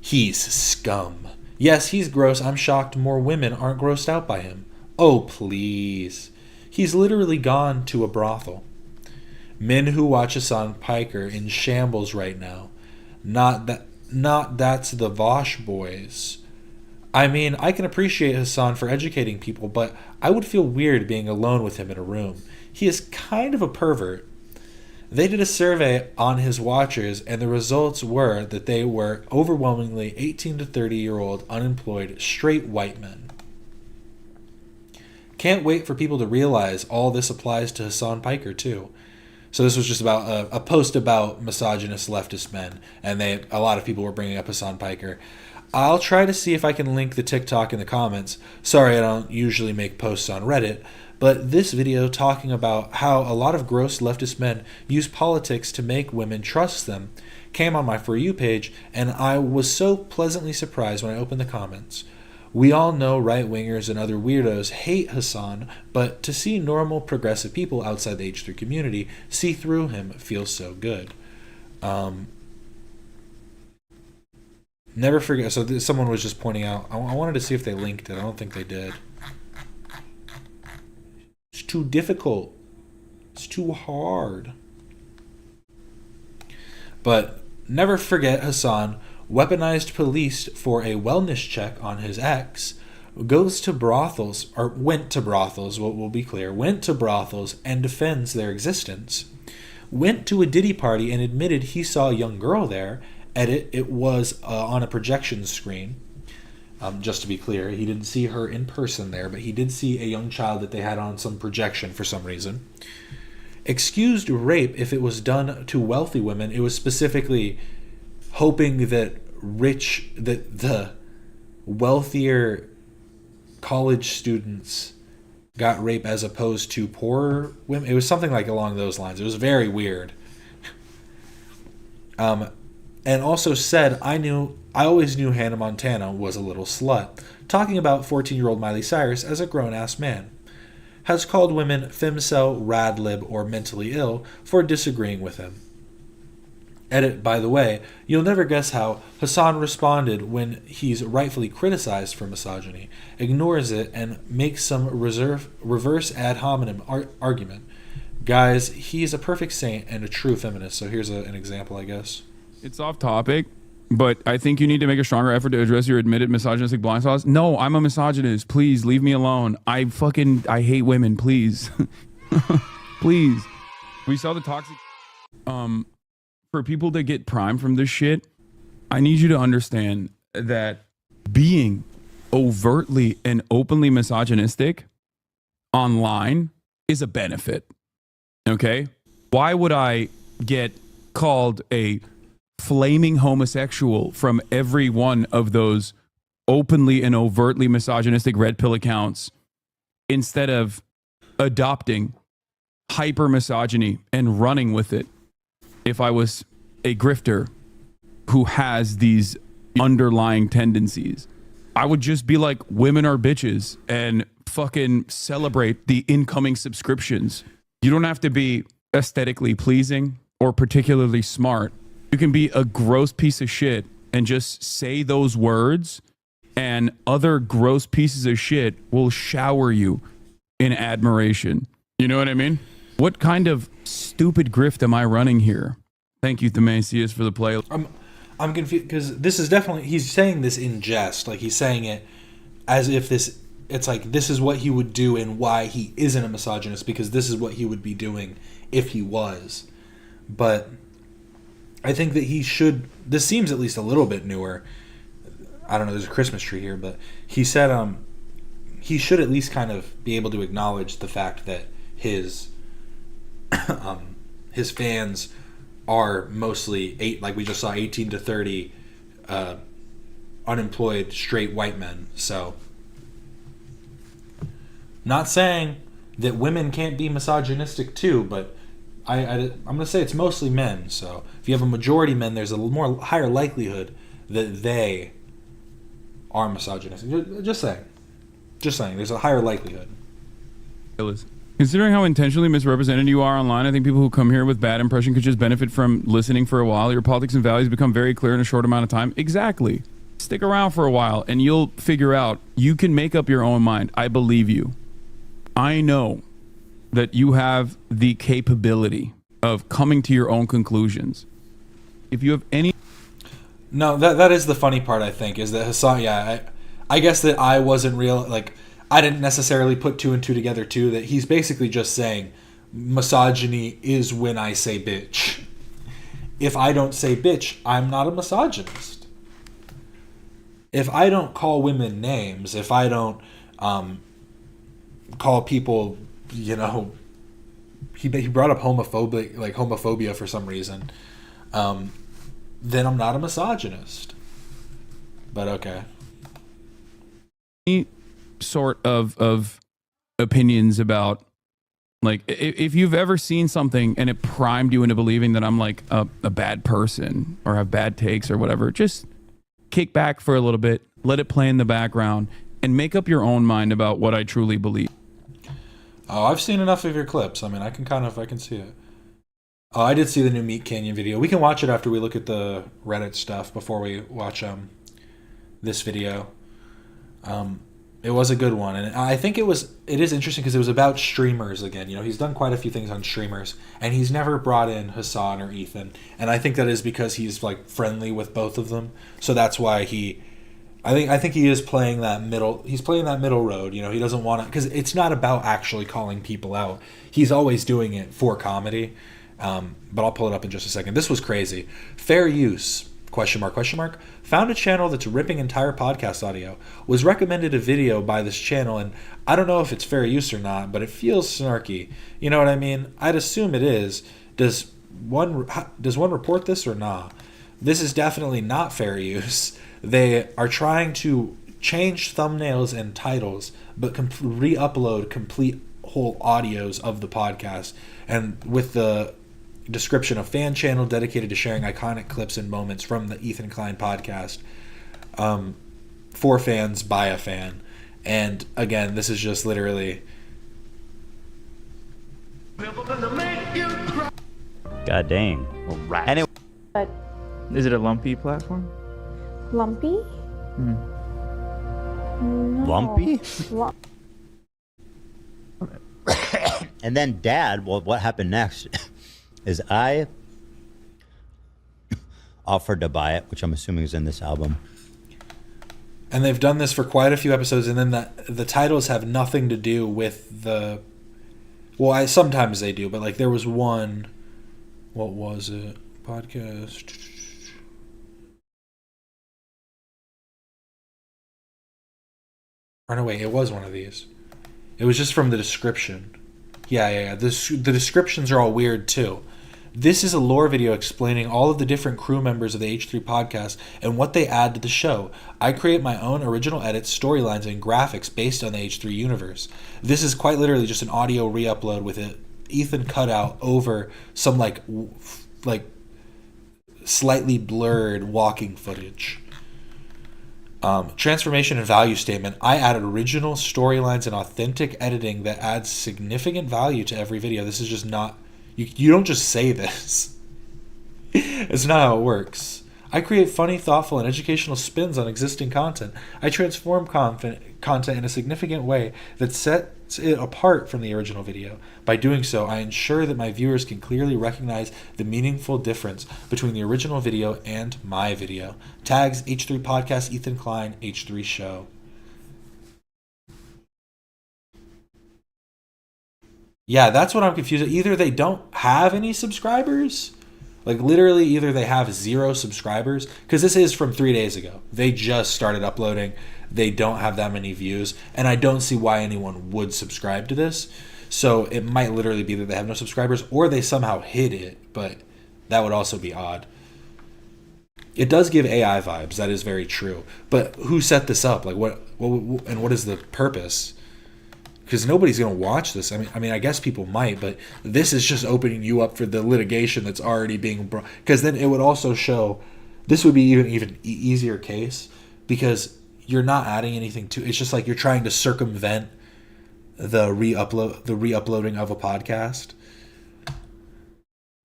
He's scum. Yes, he's gross. I'm shocked more women aren't grossed out by him. Oh, please. He's literally gone to a brothel. Men who watch Hasan Piker in shambles right now. Not that's the Vosh boys. I mean, I can appreciate Hasan for educating people, but I would feel weird being alone with him in a room. He is kind of a pervert. They did a survey on his watchers, and the results were that they were overwhelmingly 18 to 30-year-old unemployed straight white men. Can't wait for people to realize all this applies to Hasan Piker too. So this was just about a post about misogynist leftist men, and a lot of people were bringing up Hasan Piker. I'll try to see if I can link the TikTok in the comments. Sorry, I don't usually make posts on Reddit, but this video talking about how a lot of gross leftist men use politics to make women trust them came on my For You page, and I was so pleasantly surprised when I opened the comments. We all know right-wingers and other weirdos hate Hasan, but to see normal, progressive people outside the H3 community see through him feels so good. Never forget. So someone was just pointing out. I wanted to see if they linked it. I don't think they did. It's too difficult. It's too hard. But never forget Hasan weaponized police for a wellness check on his ex, goes to brothels, or went to brothels, we'll be clear, went to brothels and defends their existence, went to a Diddy party and admitted he saw a young girl there. Edit, it was on a projection screen. Just to be clear, he didn't see her in person there, but he did see a young child that they had on some projection for some reason. Excused rape if it was done to wealthy women. It was specifically hoping that the wealthier college students got rape as opposed to poorer women. It was something like along those lines. It was very weird. And also said, I always knew Hannah Montana was a little slut, talking about 14-year-old Miley Cyrus as a grown-ass man. Has called women femcel, radlib, or mentally ill for disagreeing with him. Edit, by the way, you'll never guess how Hasan responded when he's rightfully criticized for misogyny, ignores it, and makes some reverse ad hominem argument. Guys, he's a perfect saint and a true feminist, so here's an example, I guess. It's off topic, but I think you need to make a stronger effort to address your admitted misogynistic blind spots. No, I'm a misogynist. Please leave me alone. I hate women. Please. Please. We saw the toxic. For people that get primed from this shit, I need you to understand that being overtly and openly misogynistic online is a benefit. Okay? Why would I get called a flaming homosexual from every one of those openly and overtly misogynistic red pill accounts instead of adopting hyper misogyny and running with it if I was a grifter who has these underlying tendencies? I would just be like, women are bitches, and fucking celebrate the incoming subscriptions. You don't have to be aesthetically pleasing or particularly smart. You can be a gross piece of shit and just say those words, and other gross pieces of shit will shower you in admiration. You know what I mean? What kind of stupid grift am I running here? Thank you, Themasius, for the play. I'm confused because this is definitely, he's saying this in jest. Like, he's saying it as if it's like this is what he would do and why he isn't a misogynist, because this is what he would be doing if he was. But I think that he should, this seems at least a little bit newer. I don't know, there's a Christmas tree here, but he said he should at least kind of be able to acknowledge the fact that his fans are mostly like we just saw, 18 to 30 unemployed straight white men. So, not saying that women can't be misogynistic too, but I'm going to say it's mostly men. So if you have a majority men, there's a more higher likelihood that they are misogynistic. Just saying. There's a higher likelihood. Considering how intentionally misrepresented you are online, I think people who come here with bad impression could just benefit from listening for a while. Your politics and values become very clear in a short amount of time. Exactly. Stick around for a while and you'll figure out. You can make up your own mind. I believe you. I know that you have the capability of coming to your own conclusions. If you have any... No, that is the funny part, I think, is that Hasan, I guess that I wasn't real, like, I didn't necessarily put two and two together too, that he's basically just saying misogyny is when I say bitch. If I don't say bitch, I'm not a misogynist. If I don't call women names, if I don't call people, you know, he brought up homophobia for some reason, then I'm not a misogynist. But okay. Any sort of opinions about, like, if you've ever seen something and it primed you into believing that I'm like a bad person or have bad takes or whatever, just kick back for a little bit, let it play in the background, and make up your own mind about what I truly believe. Oh, I've seen enough of your clips. I mean, I can see it. Oh, I did see the new Meat Canyon video. We can watch it after we look at the Reddit stuff before we watch this video. It was a good one, and I think it is interesting because it was about streamers again. You know, he's done quite a few things on streamers, and he's never brought in Hasan or Ethan, and I think that is because he's like friendly with both of them. So that's why I think he is playing that middle. He's playing that middle road. You know, he doesn't want to, because it's not about actually calling people out. He's always doing it for comedy. But I'll pull it up in just a second. This was crazy. Fair use, question mark, found a channel that's ripping entire podcast audio. Was recommended a video by this channel, and I don't know if it's fair use or not, but it feels snarky. You know what I mean? I'd assume it is. Does one report this or not? This is definitely not fair use. They are trying to change thumbnails and titles, but re-upload complete whole audios of the podcast, and with the description of fan channel dedicated to sharing iconic clips and moments from the Ethan Klein podcast, for fans by a fan. And again, this is just literally God dang. Right. Anyway, But Is it a lumpy platform? lumpy? Mm. No. Lumpy? Lu- And then Dad, well, what happened next is I offered to buy it, which I'm assuming is in this album. And they've done this for quite a few episodes, and then the titles have nothing to do with the... Well, sometimes they do, but like there was one... What was it? Podcast... Oh, no, wait, it was one of these. It was just from the description. Yeah. The descriptions are all weird, too. This is a lore video explaining all of the different crew members of the H3 podcast and what they add to the show. I create my own original edits, storylines, and graphics based on the H3 universe. This is quite literally just an audio re-upload with it Ethan cut out over some like slightly blurred walking footage. Transformation and value statement. I added original storylines and authentic editing that adds significant value to every video. This is just not... You don't just say this. It's not how it works. I create funny, thoughtful, and educational spins on existing content. I transform content in a significant way that sets it apart from the original video. By doing so, I ensure that my viewers can clearly recognize the meaningful difference between the original video and my video. Tags H3 Podcast, Ethan Klein, H3 Show. Yeah, that's what I'm confused. Either they don't have any subscribers, like literally either they have 0 subscribers, because this is from 3 days ago. They just started uploading. They don't have that many views, and I don't see why anyone would subscribe to this. So it might literally be that they have no subscribers, or they somehow hid it, but that would also be odd. It does give AI vibes. That is very true. But who set this up? Like what and what is the purpose? Because nobody's going to watch this. I mean, I guess people might, but this is just opening you up for the litigation that's already being brought. Because then it would also show, this would be even easier case, because you're not adding anything to. It's just like you're trying to circumvent the re-uploading of a podcast,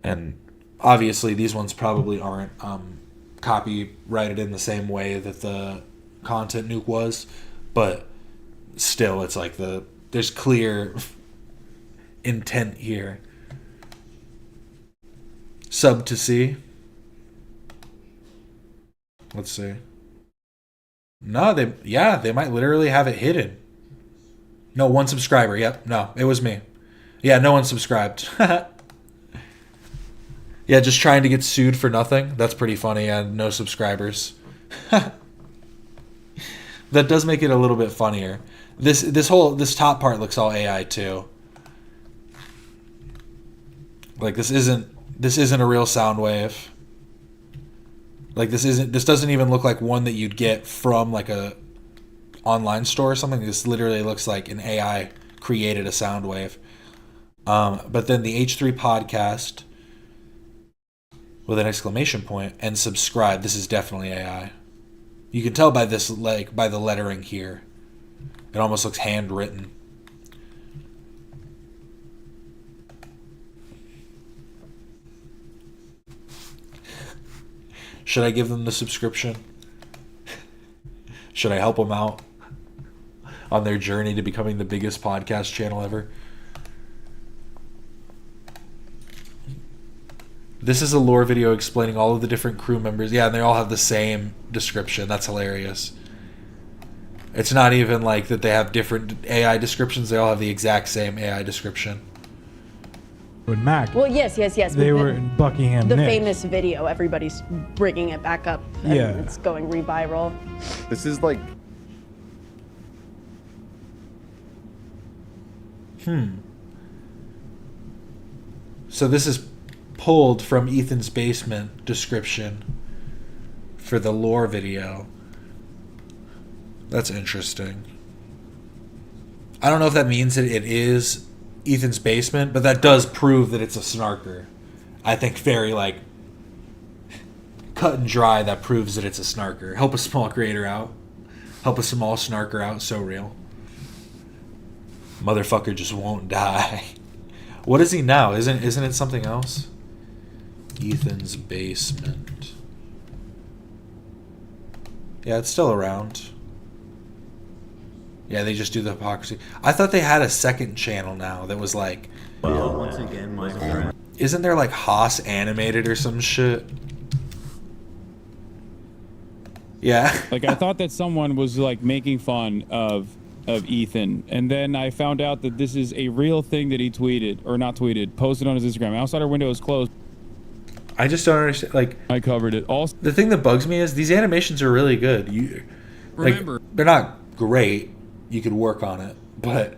and obviously these ones probably aren't copyrighted in the same way that the content nuke was, but still, it's like there's clear intent here. Sub to see. Let's see. No, they might literally have it hidden. No, 1 subscriber. Yep. No, it was me. Yeah, no one subscribed. Yeah, just trying to get sued for nothing. That's pretty funny. And no subscribers. That does make it a little bit funnier. This top part looks all AI too. Like this isn't a real sound wave. Like this doesn't even look like one that you'd get from like a online store or something. This literally looks like an AI created a sound wave. But then the H3 podcast with an exclamation point and subscribe. This is definitely AI. You can tell by this, like by the lettering here. It almost looks handwritten. Should I give them the subscription? Should I help them out on their journey to becoming the biggest podcast channel ever? This is a lore video explaining all of the different crew members. Yeah, and they all have the same description. That's hilarious. It's not even like that they have different AI descriptions. They all have the exact same AI description. With Mac. Well, yes. They were in Buckingham. The Nick. famous video, everybody's bringing it back up. And Yeah. it's going re-viral. This is like... So this is pulled from Ethan's basement description for the lore video. That's interesting. I don't know if that means that it is Ethan's basement, but that does prove that it's a snarker. I think very like cut and dry, that proves that it's a snarker. Help a small creator out. Help a small snarker out. So real. Motherfucker just won't die. What is he now? Isn't it something else? Ethan's basement. Yeah, it's still around. Yeah, they just do the hypocrisy. I thought they had a second channel now that was like... Well, once again, my friend. Isn't there like Haas Animated or some shit? Yeah. Like I thought that someone was like making fun of Ethan, and then I found out that this is a real thing that he tweeted, or not tweeted, posted on his Instagram. Outsider window is closed. I just don't understand. Like I covered it. Also, the thing that bugs me is these animations are really good. You remember they're not great. You could work on it, but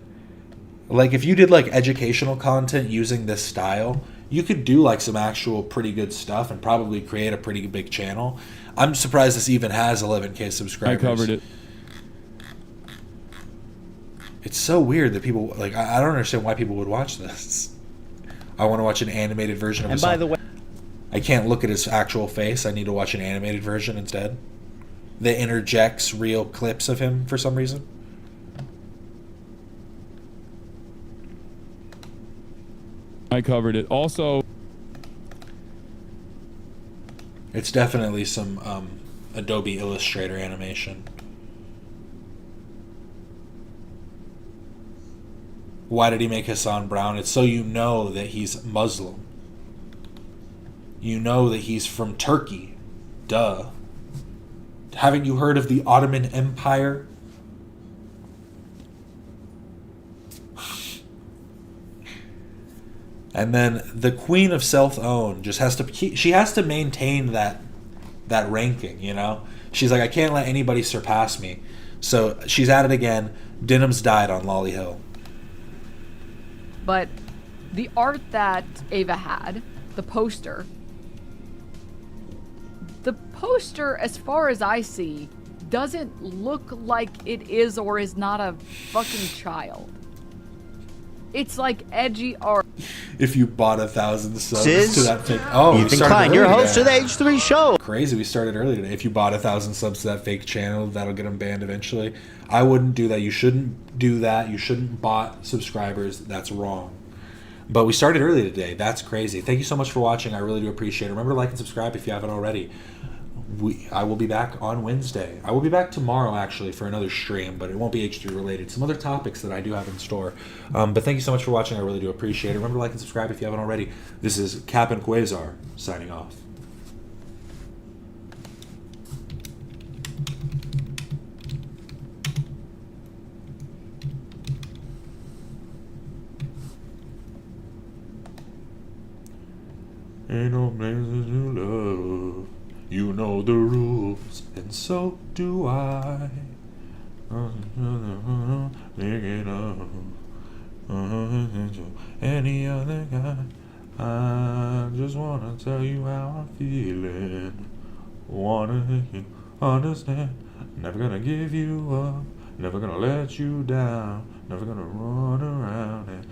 like if you did like educational content using this style, you could do like some actual pretty good stuff and probably create a pretty big channel. I'm surprised this even has 11K subscribers. I covered it. It's so weird that people like. I don't understand why people would watch this. I want to watch an animated version of. And by the way, I can't look at his actual face. I need to watch an animated version instead. That interjects real clips of him for some reason. I covered it. Also, it's definitely some Adobe Illustrator animation. Why did he make Hasan brown? It's so you know that he's Muslim. You know that he's from Turkey. Duh. Haven't you heard of the Ottoman Empire? And then the Queen of Self-Own just has to... She has to maintain that ranking, you know? She's like, I can't let anybody surpass me. So she's at it again. Denham's died on Lolly Hill. But the art that Ava had, the poster, The poster, as far as I see, doesn't look like it is or is not a fucking child. It's like edgy art. If you bought 1,000 subs Sis, to that fake, oh, Ethan Klein, your host of the H3 show. Crazy, we started early today. If you bought 1,000 subs to that fake channel, that'll get them banned eventually. I wouldn't do that. You shouldn't do that. You shouldn't bot subscribers. That's wrong. But we started early today. That's crazy. Thank you so much for watching. I really do appreciate it. Remember to like and subscribe if you haven't already. I will be back on Wednesday. I will be back tomorrow, actually, for another stream, but it won't be H3 related. Some other topics that I do have in store. But thank you so much for watching. I really do appreciate it. Remember to like and subscribe if you haven't already. This is Captain Quasar signing off. Ain't no places to love. You know the rules, and so do I. Any other guy, I just wanna tell you how I'm feeling. Wanna make you understand. Never gonna give you up. Never gonna let you down. Never gonna run around and